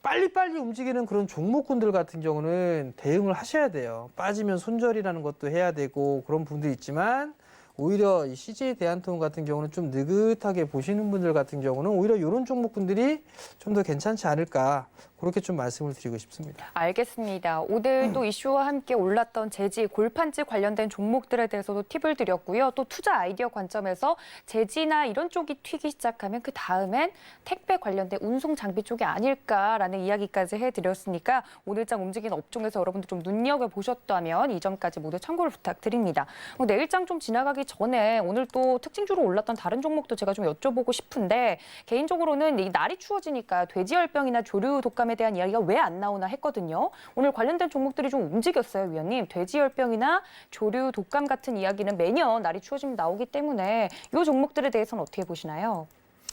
빨리빨리 움직이는 그런 종목군들 같은 경우는 대응을 하셔야 돼요. 빠지면 손절이라는 것도 해야 되고 그런 부분도 있지만 오히려 이 CJ 대한통운 같은 경우는 좀 느긋하게 보시는 분들 같은 경우는 오히려 이런 종목군들이 좀 더 괜찮지 않을까 그렇게 좀 말씀을 드리고 싶습니다. 알겠습니다. 오늘 또 이슈와 함께 올랐던 제지, 골판지 관련된 종목들에 대해서도 팁을 드렸고요. 또 투자 아이디어 관점에서 제지나 이런 쪽이 튀기 시작하면 그 다음엔 택배 관련된 운송 장비 쪽이 아닐까라는 이야기까지 해드렸으니까 오늘장 움직이는 업종에서 여러분들 좀 눈여겨보셨다면 이 점까지 모두 참고를 부탁드립니다. 내일장 좀 지나가기 전에 오늘 또 특징주로 올랐던 다른 종목도 제가 좀 여쭤보고 싶은데 개인적으로는 이 날이 추워지니까 돼지열병이나 조류 독감에 대한 이야기가 왜 안 나오나 했거든요. 오늘 관련된 종목들이 좀 움직였어요, 위원님. 돼지열병이나 조류 독감 같은 이야기는 매년 날이 추워지면 나오기 때문에 이 종목들에 대해서는 어떻게 보시나요?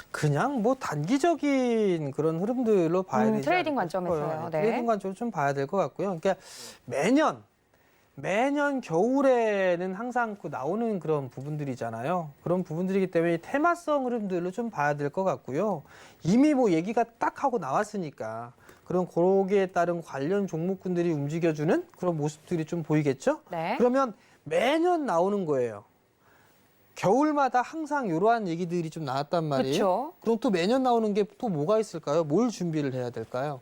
그냥 뭐 단기적인 그런 흐름들로 봐야 되지 트레이딩 않을까 싶어요. 관점에서요. 네. 트레이딩 관점으로 좀 봐야 될 것 같고요. 그러니까 매년 겨울에는 항상 나오는 그런 부분들이잖아요. 그런 부분들이기 때문에 테마성 흐름들로 좀 봐야 될 것 같고요. 이미 뭐 얘기가 딱 하고 나왔으니까 그런 거기에 따른 관련 종목군들이 움직여주는 그런 모습들이 좀 보이겠죠? 네. 그러면 매년 나오는 거예요. 겨울마다 항상 이러한 얘기들이 좀 나왔단 말이에요. 그렇죠. 그럼 또 매년 나오는 게 또 뭐가 있을까요? 뭘 준비를 해야 될까요?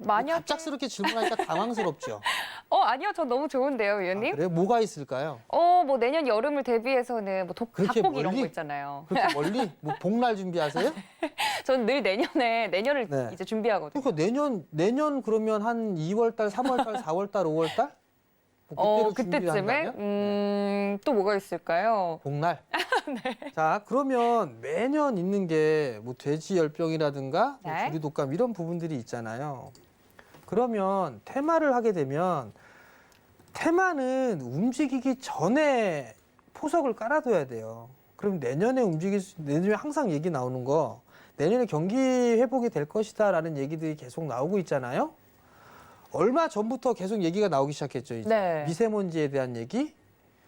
만약 갑작스럽게 질문하니까 당황스럽죠. 아니요, 전 너무 좋은데요, 위원님. 그래요? 뭐가 있을까요? 뭐 내년 여름을 대비해서는 뭐 그렇게 닭고기 이런 멀리? 거 있잖아요. 그렇게 멀리? 뭐 복날 준비하세요? 저는 늘 내년을 네. 이제 준비하거든요. 그러니까 내년 그러면 한 2월달, 3월달, 4월달, 5월달? 뭐 그때를 그때쯤에 준비한다면? 또 뭐가 있을까요? 복날. 자, 그러면 매년 있는 게 뭐 돼지열병이라든가 뭐 네. 조류독감 이런 부분들이 있잖아요. 그러면 테마를 하게 되면 테마는 움직이기 전에 포석을 깔아둬야 돼요. 그럼 내년에 항상 얘기 나오는 거 내년에 경기 회복이 될 것이다라는 얘기들이 계속 나오고 있잖아요. 얼마 전부터 계속 얘기가 나오기 시작했죠. 이제. 네. 미세먼지에 대한 얘기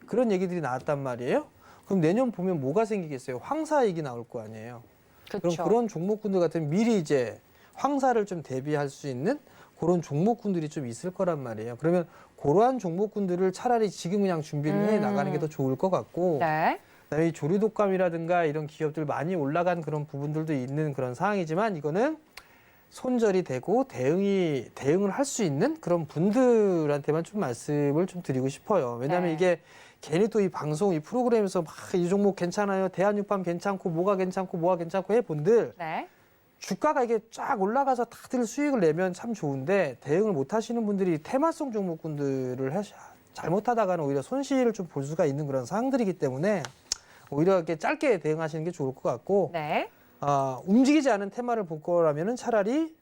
그런 얘기들이 나왔단 말이에요. 그럼 내년 보면 뭐가 생기겠어요? 황사 얘기 나올 거 아니에요. 그럼 그렇죠. 그런 종목군들 같은 미리 이제 황사를 좀 대비할 수 있는 그런 종목군들이 좀 있을 거란 말이에요. 그러면 그러한 종목군들을 차라리 지금 그냥 준비를 해 나가는 게 더 좋을 것 같고 네. 그다음에 이 조류독감이라든가 이런 기업들 많이 올라간 그런 부분들도 있는 그런 상황이지만 이거는 손절이 되고 대응을 할 수 있는 그런 분들한테만 좀 말씀을 좀 드리고 싶어요. 왜냐하면 네. 이게 괜히 또 이 방송, 이 프로그램에서 막 이 종목 괜찮아요. 대한육밤 괜찮고 뭐가 괜찮고 해본들 네. 주가가 이게 쫙 올라가서 다들 수익을 내면 참 좋은데 대응을 못 하시는 분들이 테마성 종목군들을 잘못하다가는 오히려 손실을 좀 볼 수가 있는 그런 상황들이기 때문에 오히려 이렇게 짧게 대응하시는 게 좋을 것 같고 네. 움직이지 않은 테마를 볼 거라면은 차라리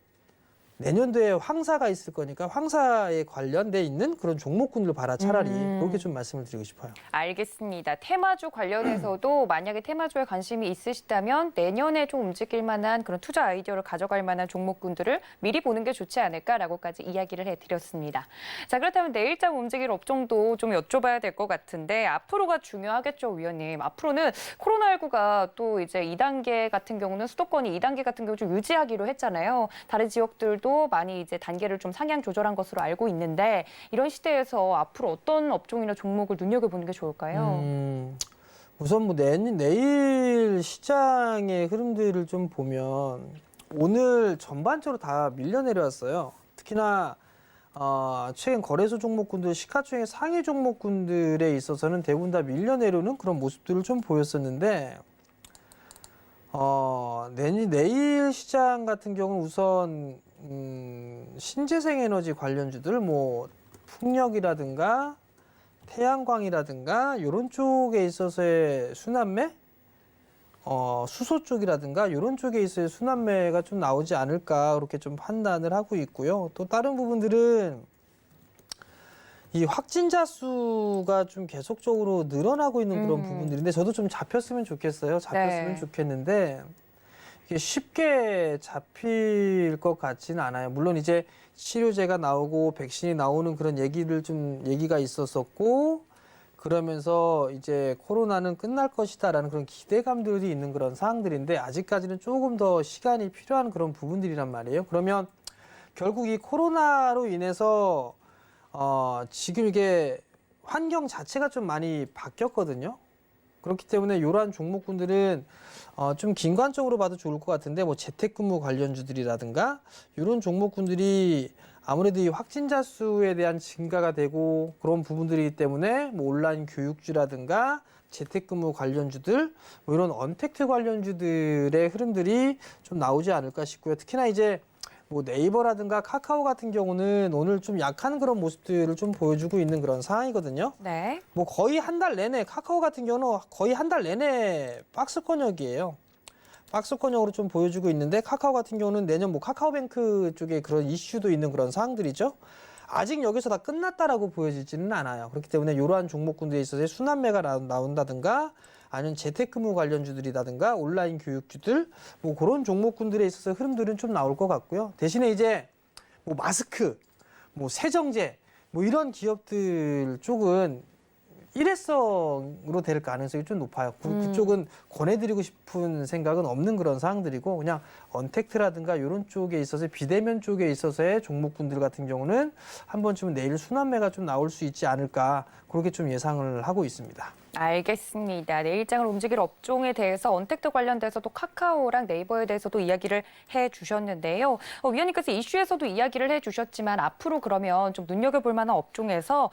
내년도에 황사가 있을 거니까 황사에 관련돼 있는 그런 종목군들 봐라 차라리 그렇게 좀 말씀을 드리고 싶어요. 알겠습니다. 테마주 관련해서도 만약에 테마주에 관심이 있으시다면 내년에 좀 움직일 만한 그런 투자 아이디어를 가져갈 만한 종목군들을 미리 보는 게 좋지 않을까라고까지 이야기를 해드렸습니다. 자, 그렇다면 내일장 움직일 업종도 좀 여쭤봐야 될 것 같은데 앞으로가 중요하겠죠, 위원님. 앞으로는 코로나19가 또 이제 2단계 같은 경우는 수도권이 2단계 같은 경우 좀 유지하기로 했잖아요. 다른 지역들도 많이 이제 단계를 좀 상향 조절한 것으로 알고 있는데 이런 시대에서 앞으로 어떤 업종이나 종목을 눈여겨보는 게 좋을까요? 우선 뭐 내일 시장의 흐름들을 좀 보면 오늘 전반적으로 다 밀려 내려왔어요. 특히나 최근 거래소 종목군들, 시가총액 상위 종목군들에 있어서는 대부분 다 밀려 내려오는 그런 모습들을 좀 보였었는데 내일 시장 같은 경우는 우선 신재생에너지 관련주들 뭐 풍력이라든가 태양광이라든가 이런 쪽에 있어서의 순환매, 수소 쪽이라든가 이런 쪽에 있어서의 순환매가 좀 나오지 않을까 그렇게 좀 판단을 하고 있고요. 또 다른 부분들은 이 확진자 수가 좀 계속적으로 늘어나고 있는 그런 부분들인데 저도 좀 잡혔으면 좋겠어요. 잡혔으면 네. 좋겠는데 이게 쉽게 잡힐 것 같지는 않아요. 물론 이제 치료제가 나오고 백신이 나오는 그런 얘기가 있었었고 그러면서 이제 코로나는 끝날 것이다라는 그런 기대감들이 있는 그런 상황들인데 아직까지는 조금 더 시간이 필요한 그런 부분들이란 말이에요. 그러면 결국 이 코로나로 인해서 지금 이게 환경 자체가 좀 많이 바뀌었거든요. 그렇기 때문에 이러한 종목군들은 좀 긴관적으로 봐도 좋을 것 같은데 뭐 재택근무 관련주들이라든가 이런 종목군들이 아무래도 이 확진자 수에 대한 증가가 되고 그런 부분들이기 때문에 뭐 온라인 교육주라든가 재택근무 관련주들 뭐 이런 언택트 관련주들의 흐름들이 좀 나오지 않을까 싶고요. 특히나 이제 뭐 네이버라든가 카카오 같은 경우는 오늘 좀 약한 그런 모습들을 좀 보여주고 있는 그런 상황이거든요. 네. 뭐 거의 한 달 내내 카카오 같은 경우는 거의 한 달 내내 박스권역이에요. 박스권역으로 좀 보여주고 있는데 카카오 같은 경우는 내년 뭐 카카오뱅크 쪽에 그런 이슈도 있는 그런 상황들이죠. 아직 여기서 다 끝났다라고 보여지지는 않아요. 그렇기 때문에 이러한 종목군들에 있어서 순환매가 나온다든가 아니면 재택근무 관련주들이라든가 온라인 교육주들 뭐 그런 종목군들에 있어서 흐름들은 좀 나올 것 같고요. 대신에 이제 뭐 마스크, 뭐 세정제 뭐 이런 기업들 쪽은 일회성으로 될 가능성이 좀 높아요. 그쪽은 권해드리고 싶은 생각은 없는 그런 사항들이고 그냥 언택트라든가 이런 쪽에 있어서 비대면 쪽에 있어서의 종목군들 같은 경우는 한 번쯤은 내일 순환매가 좀 나올 수 있지 않을까 그렇게 좀 예상을 하고 있습니다. 알겠습니다. 내일장을 움직일 업종에 대해서 언택트 관련돼서도 카카오랑 네이버에 대해서도 이야기를 해주셨는데요. 위원님께서 이슈에서도 이야기를 해주셨지만 앞으로 그러면 좀 눈여겨볼 만한 업종에서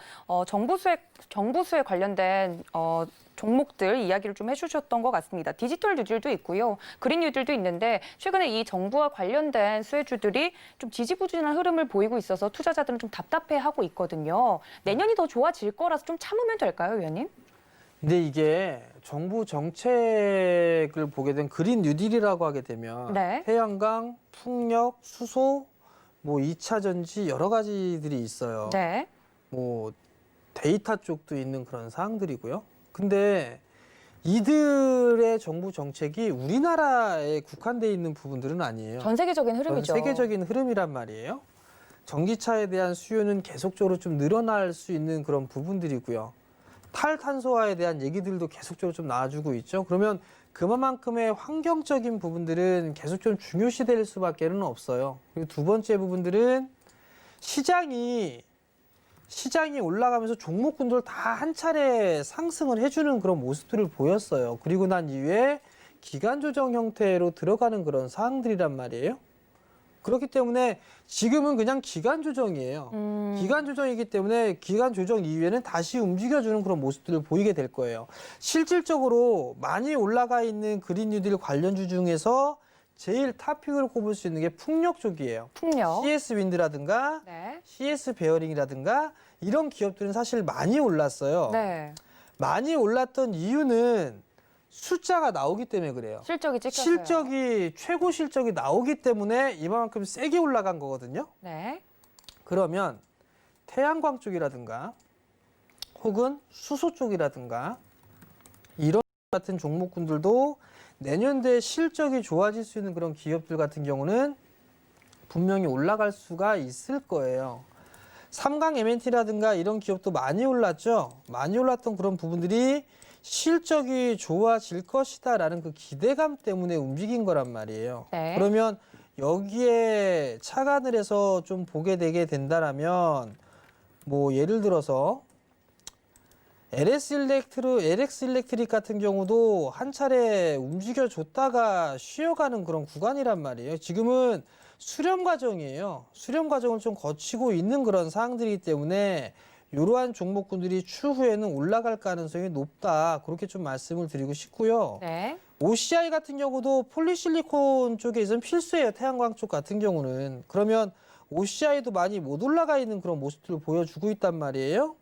정부수에 관련된 종목들 이야기를 좀 해주셨던 것 같습니다. 디지털 뉴딜도 있고요. 그린 뉴딜도 있는데 최근에 이 정부와 관련된 수혜주들이 좀 지지부진한 흐름을 보이고 있어서 투자자들은 좀 답답해하고 있거든요. 내년이 더 좋아질 거라서 좀 참으면 될까요, 위원님? 근데 이게 정부 정책을 보게 된 그린 뉴딜이라고 하게 되면 네. 태양광, 풍력, 수소, 뭐 2차 전지 여러 가지들이 있어요. 네. 뭐 데이터 쪽도 있는 그런 사항들이고요. 근데 이들의 정부 정책이 우리나라에 국한돼 있는 부분들은 아니에요. 전 세계적인 흐름이죠. 전 세계적인 흐름이란 말이에요. 전기차에 대한 수요는 계속적으로 좀 늘어날 수 있는 그런 부분들이고요. 탈탄소화에 대한 얘기들도 계속적으로 좀 나와주고 있죠. 그러면 그만큼의 환경적인 부분들은 계속 좀 중요시될 수밖에는 없어요. 그리고 두 번째 부분들은 시장이 올라가면서 종목군들 다 한 차례 상승을 해주는 그런 모습들을 보였어요. 그리고 난 이후에 기간 조정 형태로 들어가는 그런 사항들이란 말이에요. 그렇기 때문에 지금은 그냥 기간 조정이에요. 기간 조정이기 때문에 기간 조정 이후에는 다시 움직여주는 그런 모습들을 보이게 될 거예요. 실질적으로 많이 올라가 있는 그린 뉴딜 관련주 중에서 제일 탑픽을 꼽을 수 있는 게 풍력 쪽이에요. 풍력. CS 윈드라든가 네. CS 베어링이라든가 이런 기업들은 사실 많이 올랐어요. 네. 많이 올랐던 이유는 숫자가 나오기 때문에 그래요. 실적이 찍혔어요. 실적이 최고 실적이 나오기 때문에 이만큼 세게 올라간 거거든요. 네. 그러면 태양광 쪽이라든가 혹은 수소 쪽이라든가 이런 같은 종목군들도 내년도에 실적이 좋아질 수 있는 그런 기업들 같은 경우는 분명히 올라갈 수가 있을 거예요. 삼강 MNT라든가 이런 기업도 많이 올랐죠. 많이 올랐던 그런 부분들이 실적이 좋아질 것이다라는 그 기대감 때문에 움직인 거란 말이에요. 네. 그러면 여기에 착안을 해서 좀 보게 되게 된다라면 뭐 예를 들어서 LS 일렉트릭 같은 경우도 한 차례 움직여줬다가 쉬어가는 그런 구간이란 말이에요. 지금은 수렴 과정이에요. 수렴 과정을 좀 거치고 있는 그런 상황들이기 때문에 이러한 종목군들이 추후에는 올라갈 가능성이 높다. 그렇게 좀 말씀을 드리고 싶고요. 네. OCI 같은 경우도 폴리실리콘 쪽에 있으면 필수예요. 태양광 쪽 같은 경우는. 그러면 OCI도 많이 못 올라가 있는 그런 모습들을 보여주고 있단 말이에요.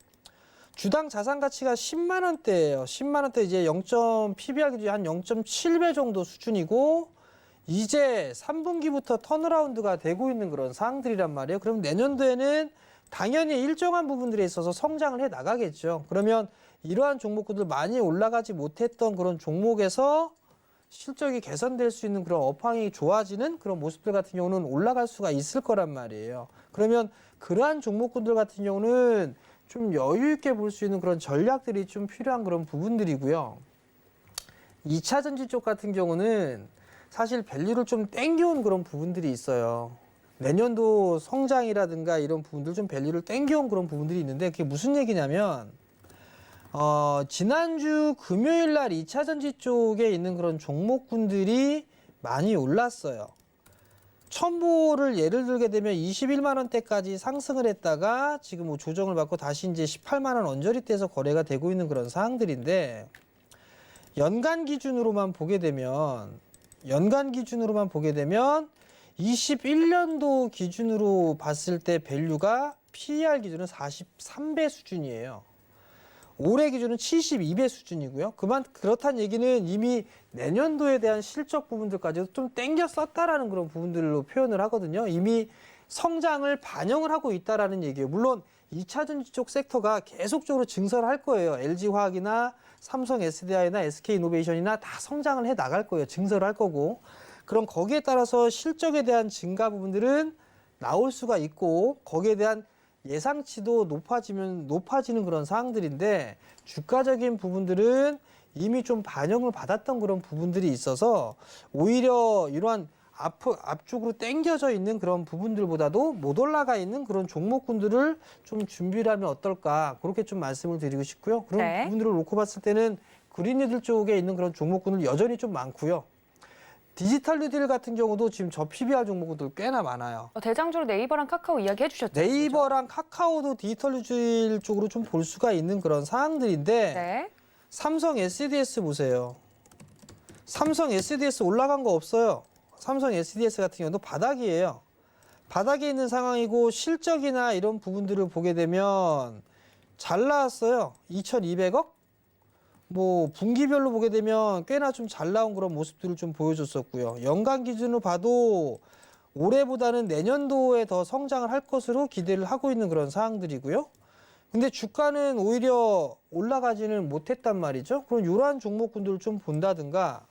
주당 자산 가치가 10만 원대예요. 10만 원대 이제 0. PBR 기준이 한 0.7배 정도 수준이고 이제 3분기부터 턴어라운드가 되고 있는 그런 상황들이란 말이에요. 그럼 내년도에는 당연히 일정한 부분들에 있어서 성장을 해 나가겠죠. 그러면 이러한 종목군들 많이 올라가지 못했던 그런 종목에서 실적이 개선될 수 있는 그런 업황이 좋아지는 그런 모습들 같은 경우는 올라갈 수가 있을 거란 말이에요. 그러면 그러한 종목군들 같은 경우는 좀 여유 있게 볼 수 있는 그런 전략들이 좀 필요한 그런 부분들이고요. 2차 전지 쪽 같은 경우는 사실 밸류를 좀 땡겨온 그런 부분들이 있어요. 내년도 성장이라든가 이런 부분들 좀 밸류를 땡겨온 그런 부분들이 있는데 그게 무슨 얘기냐면 지난주 금요일 날 2차 전지 쪽에 있는 그런 종목군들이 많이 올랐어요. 첨보를 예를 들게 되면 21만 원대까지 상승을 했다가 지금 뭐 조정을 받고 다시 이제 18만 원 언저리대에서 거래가 되고 있는 그런 사항들인데 연간 기준으로만 보게 되면 21년도 기준으로 봤을 때 밸류가 PER 기준은 43배 수준이에요. 올해 기준은 72배 수준이고요. 그렇다는 얘기는 이미 내년도에 대한 실적 부분들까지도 좀 땡겨 썼다라는 그런 부분들로 표현을 하거든요. 이미 성장을 반영을 하고 있다라는 얘기예요. 물론 2차 전지 쪽 섹터가 계속적으로 증설을 할 거예요. LG화학이나 삼성 SDI나 SK이노베이션이나 다 성장을 해 나갈 거예요. 증설을 할 거고. 그럼 거기에 따라서 실적에 대한 증가 부분들은 나올 수가 있고 거기에 대한 예상치도 높아지는 그런 사항들인데 주가적인 부분들은 이미 좀 반영을 받았던 그런 부분들이 있어서 오히려 이러한 앞쪽으로 당겨져 있는 그런 부분들보다도 못 올라가 있는 그런 종목군들을 좀 준비를 하면 어떨까 그렇게 좀 말씀을 드리고 싶고요. 그런 네. 부분들을 놓고 봤을 때는 그린니들 쪽에 있는 그런 종목군들 여전히 좀 많고요. 디지털 뉴딜 같은 경우도 지금 저 PBR 종목들 꽤나 많아요. 대장주로 네이버랑 카카오 이야기 해주셨죠? 네이버랑 카카오도 디지털 뉴딜 쪽으로 좀 볼 수가 있는 그런 사항들인데 네. 삼성 SDS 보세요. 삼성 SDS 올라간 거 없어요. 삼성 SDS 같은 경우도 바닥이에요. 바닥에 있는 상황이고 실적이나 이런 부분들을 보게 되면 잘 나왔어요. 2,200억? 뭐 분기별로 보게 되면 꽤나 좀 잘 나온 그런 모습들을 좀 보여줬었고요. 연간 기준으로 봐도 올해보다는 내년도에 더 성장을 할 것으로 기대를 하고 있는 그런 사항들이고요. 근데 주가는 오히려 올라가지는 못했단 말이죠. 그럼 이러한 종목군들을 좀 본다든가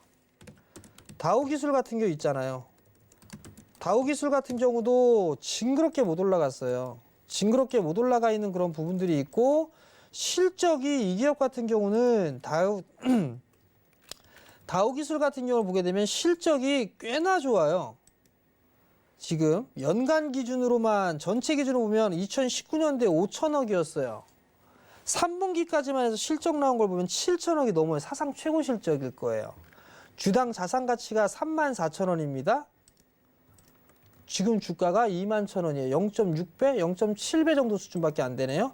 다우기술 같은 경우 있잖아요. 다우기술 같은 경우도 징그럽게 못 올라갔어요. 징그럽게 못 올라가 있는 그런 부분들이 있고 실적이 이 기업 같은 경우는 다우기술 같은 경우를 보게 되면 실적이 꽤나 좋아요. 지금 연간 기준으로만 전체 기준으로 보면 2019년도에 5천억이었어요. 3분기까지만 해서 실적 나온 걸 보면 7천억이 넘어요. 사상 최고 실적일 거예요. 주당 자산 가치가 34,000원입니다. 지금 주가가 21,000원이에요. 0.6배, 0.7배 정도 수준밖에 안 되네요.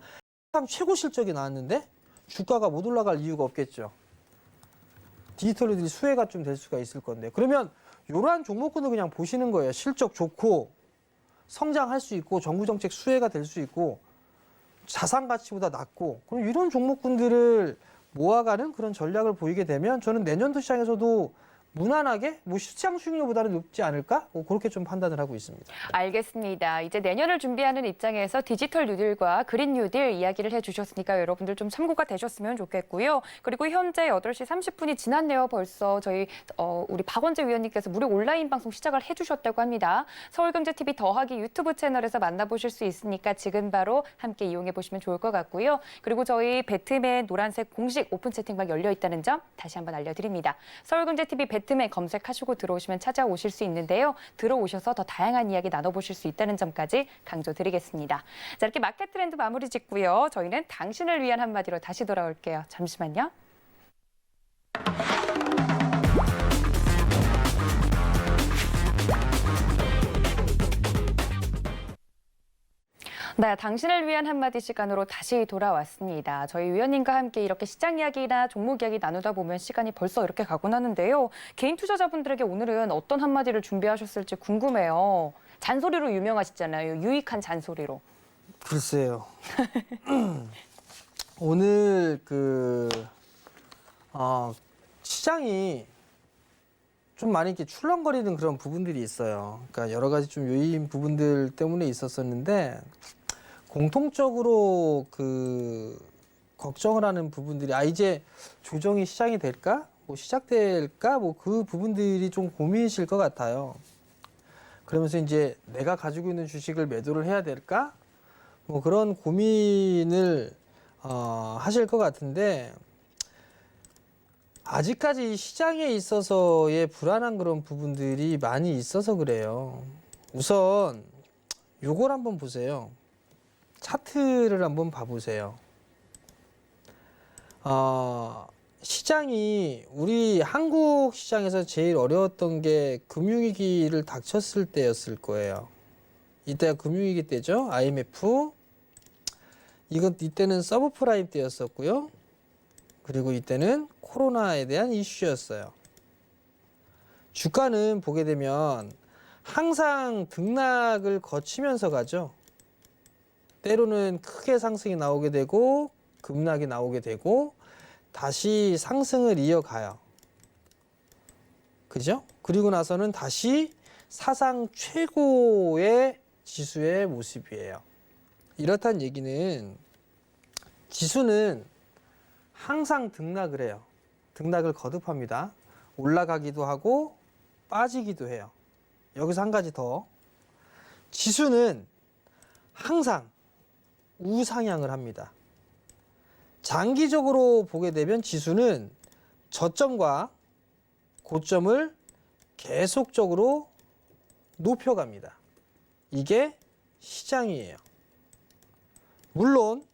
사상 최고 실적이 나왔는데 주가가 못 올라갈 이유가 없겠죠. 디지털들이 수혜가 좀 될 수가 있을 건데. 그러면 이러한 종목군을 그냥 보시는 거예요. 실적 좋고 성장할 수 있고 정부 정책 수혜가 될 수 있고 자산 가치보다 낮고 그럼 이런 종목군들을 모아가는 그런 전략을 보이게 되면 저는 내년도 시장에서도 무난하게 뭐 시장 수익률보다는 높지 않을까? 뭐 그렇게 좀 판단을 하고 있습니다. 알겠습니다. 이제 내년을 준비하는 입장에서 디지털 뉴딜과 그린 뉴딜 이야기를 해주셨으니까 여러분들 좀 참고가 되셨으면 좋겠고요. 그리고 현재 8시 30분이 지났네요. 벌써 저희 우리 박원재 위원님께서 무료 온라인 방송 시작을 해주셨다고 합니다. 서울경제TV 더하기 유튜브 채널에서 만나보실 수 있으니까 지금 바로 함께 이용해 보시면 좋을 것 같고요. 그리고 저희 배트맨 노란색 공식 오픈 채팅방 열려 있다는 점 다시 한번 알려드립니다. 서울경제TV 배트맨 검색하시고 들어오시면 찾아오실 수 있는데요. 들어오셔서 더 다양한 이야기 나눠보실 수 있다는 점까지 강조드리겠습니다. 자, 이렇게 마켓 트렌드 마무리 짓고요. 저희는 당신을 위한 한마디로 다시 돌아올게요. 잠시만요. 네, 당신을 위한 한마디 시간으로 다시 돌아왔습니다. 저희 위원님과 함께 이렇게 시장 이야기나 종목 이야기 나누다 보면 시간이 벌써 이렇게 가곤 하는데요. 개인 투자자분들에게 오늘은 어떤 한마디를 준비하셨을지 궁금해요. 잔소리로 유명하시잖아요. 유익한 잔소리로. 글쎄요. 오늘 시장이 좀 많이 이렇게 출렁거리는 그런 부분들이 있어요. 그러니까 여러 가지 좀 요인 부분들 때문에 있었었는데 공통적으로 걱정을 하는 부분들이 이제 조정이 시작이 될까? 뭐 시작될까? 뭐 그 부분들이 좀 고민이실 것 같아요. 그러면서 이제 내가 가지고 있는 주식을 매도를 해야 될까? 뭐 그런 고민을 하실 것 같은데 아직까지 이 시장에 있어서의 불안한 그런 부분들이 많이 있어서 그래요. 우선 요걸 한번 보세요. 차트를 한번 봐보세요. 시장이 우리 한국 시장에서 제일 어려웠던 게 금융위기를 닥쳤을 때였을 거예요. 이때가 금융위기 때죠. IMF. 이때는 서브프라임 때였었고요. 그리고 이때는 코로나에 대한 이슈였어요. 주가는 보게 되면 항상 등락을 거치면서 가죠. 때로는 크게 상승이 나오게 되고 급락이 나오게 되고 다시 상승을 이어가요. 그죠? 그리고 나서는 다시 사상 최고의 지수의 모습이에요. 이렇다는 얘기는 지수는 항상 등락을 해요. 등락을 거듭합니다. 올라가기도 하고 빠지기도 해요. 여기서 한 가지 더. 지수는 항상 우상향을 합니다. 장기적으로 보게 되면 지수는 저점과 고점을 계속적으로 높여갑니다. 이게 시장이에요. 물론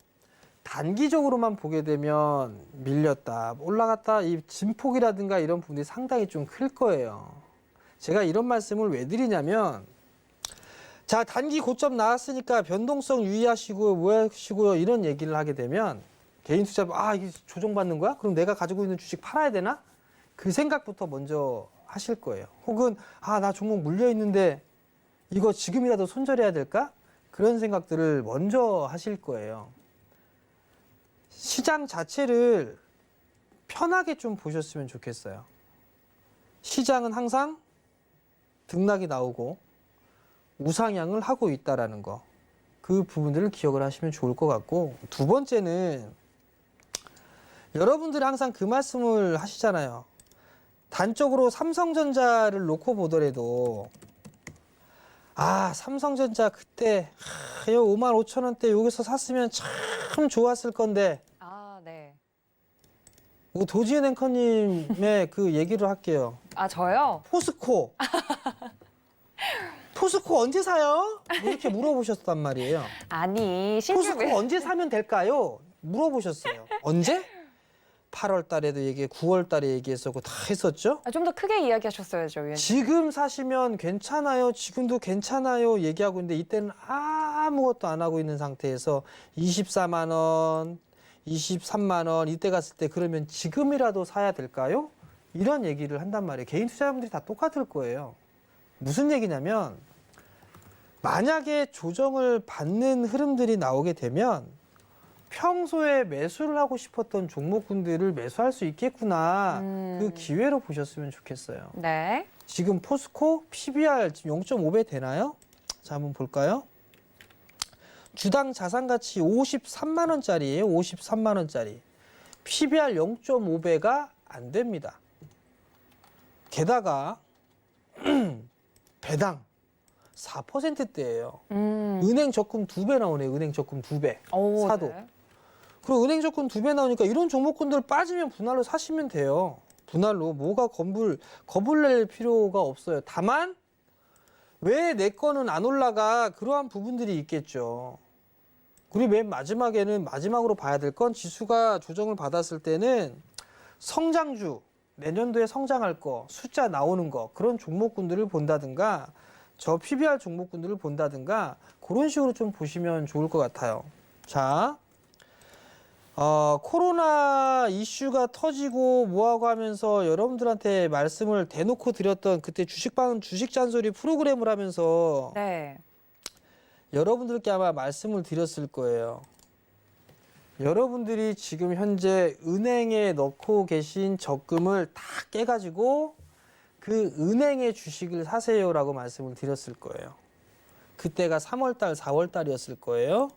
단기적으로만 보게 되면 밀렸다, 올라갔다, 이 진폭이라든가 이런 부분들이 상당히 좀 클 거예요. 제가 이런 말씀을 왜 드리냐면, 자, 단기 고점 나왔으니까 변동성 유의하시고 뭐 하시고요, 이런 얘기를 하게 되면 개인 투자, 이게 조정받는 거야? 그럼 내가 가지고 있는 주식 팔아야 되나? 그 생각부터 먼저 하실 거예요. 혹은 나 종목 물려 있는데 이거 지금이라도 손절해야 될까? 그런 생각들을 먼저 하실 거예요. 시장 자체를 편하게 좀 보셨으면 좋겠어요. 시장은 항상 등락이 나오고 우상향을 하고 있다라는 거, 그 부분들을 기억을 하시면 좋을 것 같고, 두 번째는 여러분들이 항상 그 말씀을 하시잖아요. 단적으로 삼성전자를 놓고 보더라도 삼성전자 그때 55,000원대 여기서 샀으면 참 좋았을 건데. 네. 도지은 앵커님의 그 얘기를 할게요. 저요? 포스코. 포스코 언제 사요? 이렇게 물어보셨단 말이에요. 아니, 신규 포스코 언제 사면 될까요? 물어보셨어요. 언제? 8월 달에도 9월 달에 얘기했었고 다 했었죠? 좀 더 크게 이야기하셨어야죠, 위원님. 지금 사시면 괜찮아요. 지금도 괜찮아요. 얘기하고 있는데 이때는 아무것도 안 하고 있는 상태에서 24만 원, 23만 원 이때 갔을 때 그러면 지금이라도 사야 될까요? 이런 얘기를 한단 말이에요. 개인 투자자분들이 다 똑같을 거예요. 무슨 얘기냐면 만약에 조정을 받는 흐름들이 나오게 되면 평소에 매수를 하고 싶었던 종목군들을 매수할 수 있겠구나. 그 기회로 보셨으면 좋겠어요. 네. 지금 포스코 PBR 지금 0.5배 되나요? 자, 한번 볼까요? 주당 자산가치 53만 원짜리예요. 53만 원짜리. PBR 0.5배가 안 됩니다. 게다가 배당 4%대예요. 은행 적금 2배 나오네요. 은행 적금 2배. 사도. 네. 그리고 은행 적금 2배 나오니까 이런 종목군들 빠지면 분할로 사시면 돼요. 분할로. 뭐가 겁을 낼 필요가 없어요. 다만 왜 내 거는 안 올라가? 그러한 부분들이 있겠죠. 그리고 맨 마지막으로 봐야 될 건 지수가 조정을 받았을 때는 성장주, 내년도에 성장할 거, 숫자 나오는 거, 그런 종목군들을 본다든가 저 PBR 종목군들을 본다든가 그런 식으로 좀 보시면 좋을 것 같아요. 자, 코로나 이슈가 터지고 뭐하고 하면서 여러분들한테 말씀을 대놓고 드렸던 그때 주식 잔소리 프로그램을 하면서 네. 여러분들께 아마 말씀을 드렸을 거예요. 여러분들이 지금 현재 은행에 넣고 계신 적금을 다 깨가지고 그 은행의 주식을 사세요라고 말씀을 드렸을 거예요. 그때가 3월달, 4월달이었을 거예요.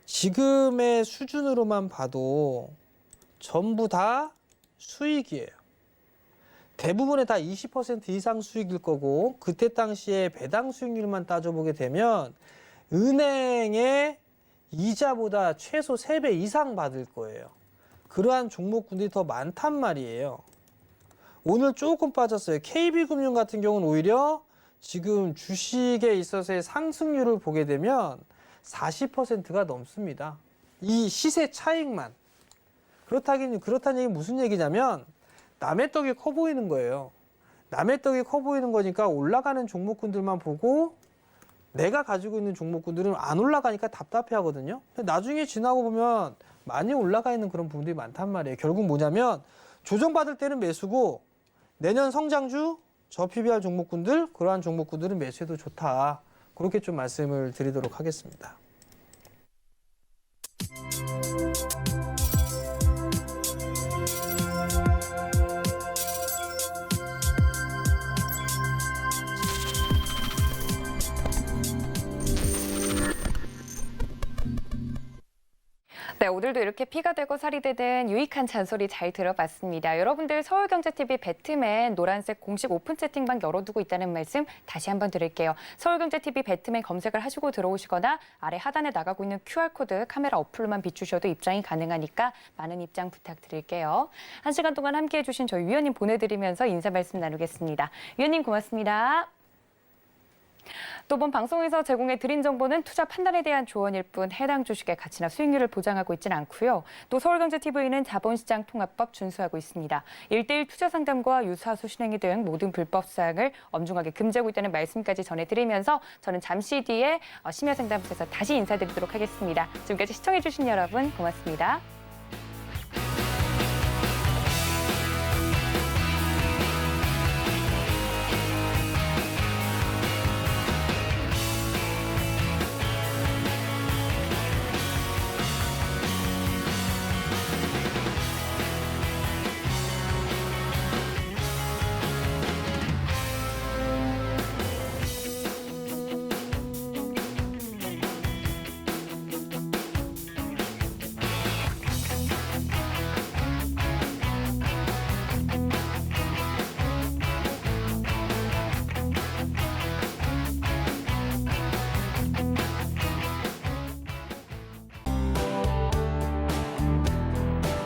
지금의 수준으로만 봐도 전부 다 수익이에요. 대부분의 다 20% 이상 수익일 거고 그때 당시에 배당 수익률만 따져보게 되면 은행의 이자보다 최소 3배 이상 받을 거예요. 그러한 종목군들이 더 많단 말이에요. 오늘 조금 빠졌어요. KB금융 같은 경우는 오히려 지금 주식에 있어서의 상승률을 보게 되면 40%가 넘습니다. 이 시세 차익만. 그렇다는 얘기 무슨 얘기냐면 남의 떡이 커 보이는 거예요. 남의 떡이 커 보이는 거니까 올라가는 종목군들만 보고 내가 가지고 있는 종목군들은 안 올라가니까 답답해 하거든요. 근데 나중에 지나고 보면 많이 올라가 있는 그런 부분들이 많단 말이에요. 결국 뭐냐면 조정받을 때는 매수고 내년 성장주 저PBR 종목군들, 그러한 종목군들은 매수해도 좋다. 그렇게 좀 말씀을 드리도록 하겠습니다. 네, 오늘도 이렇게 피가 되고 살이 되는 유익한 잔소리 잘 들어봤습니다. 여러분들 서울경제TV 배트맨 노란색 공식 오픈 채팅방 열어두고 있다는 말씀 다시 한번 드릴게요. 서울경제TV 배트맨 검색을 하시고 들어오시거나 아래 하단에 나가고 있는 QR코드 카메라 어플로만 비추셔도 입장이 가능하니까 많은 입장 부탁드릴게요. 1시간 동안 함께해 주신 저희 위원님 보내드리면서 인사 말씀 나누겠습니다. 위원님 고맙습니다. 또 본 방송에서 제공해 드린 정보는 투자 판단에 대한 조언일 뿐 해당 주식의 가치나 수익률을 보장하고 있지는 않고요. 또 서울경제TV는 자본시장 통합법 준수하고 있습니다. 1:1 투자 상담과 유사수 신행위 등 모든 불법 사항을 엄중하게 금지하고 있다는 말씀까지 전해드리면서 저는 잠시 뒤에 심야상담소에서 다시 인사드리도록 하겠습니다. 지금까지 시청해 주신 여러분 고맙습니다.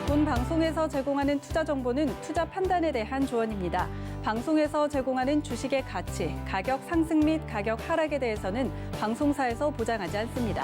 본 방송에서 제공하는 투자 정보는 투자 판단에 대한 조언입니다. 방송에서 제공하는 주식의 가치, 가격 상승 및 가격 하락에 대해서는 방송사에서 보장하지 않습니다.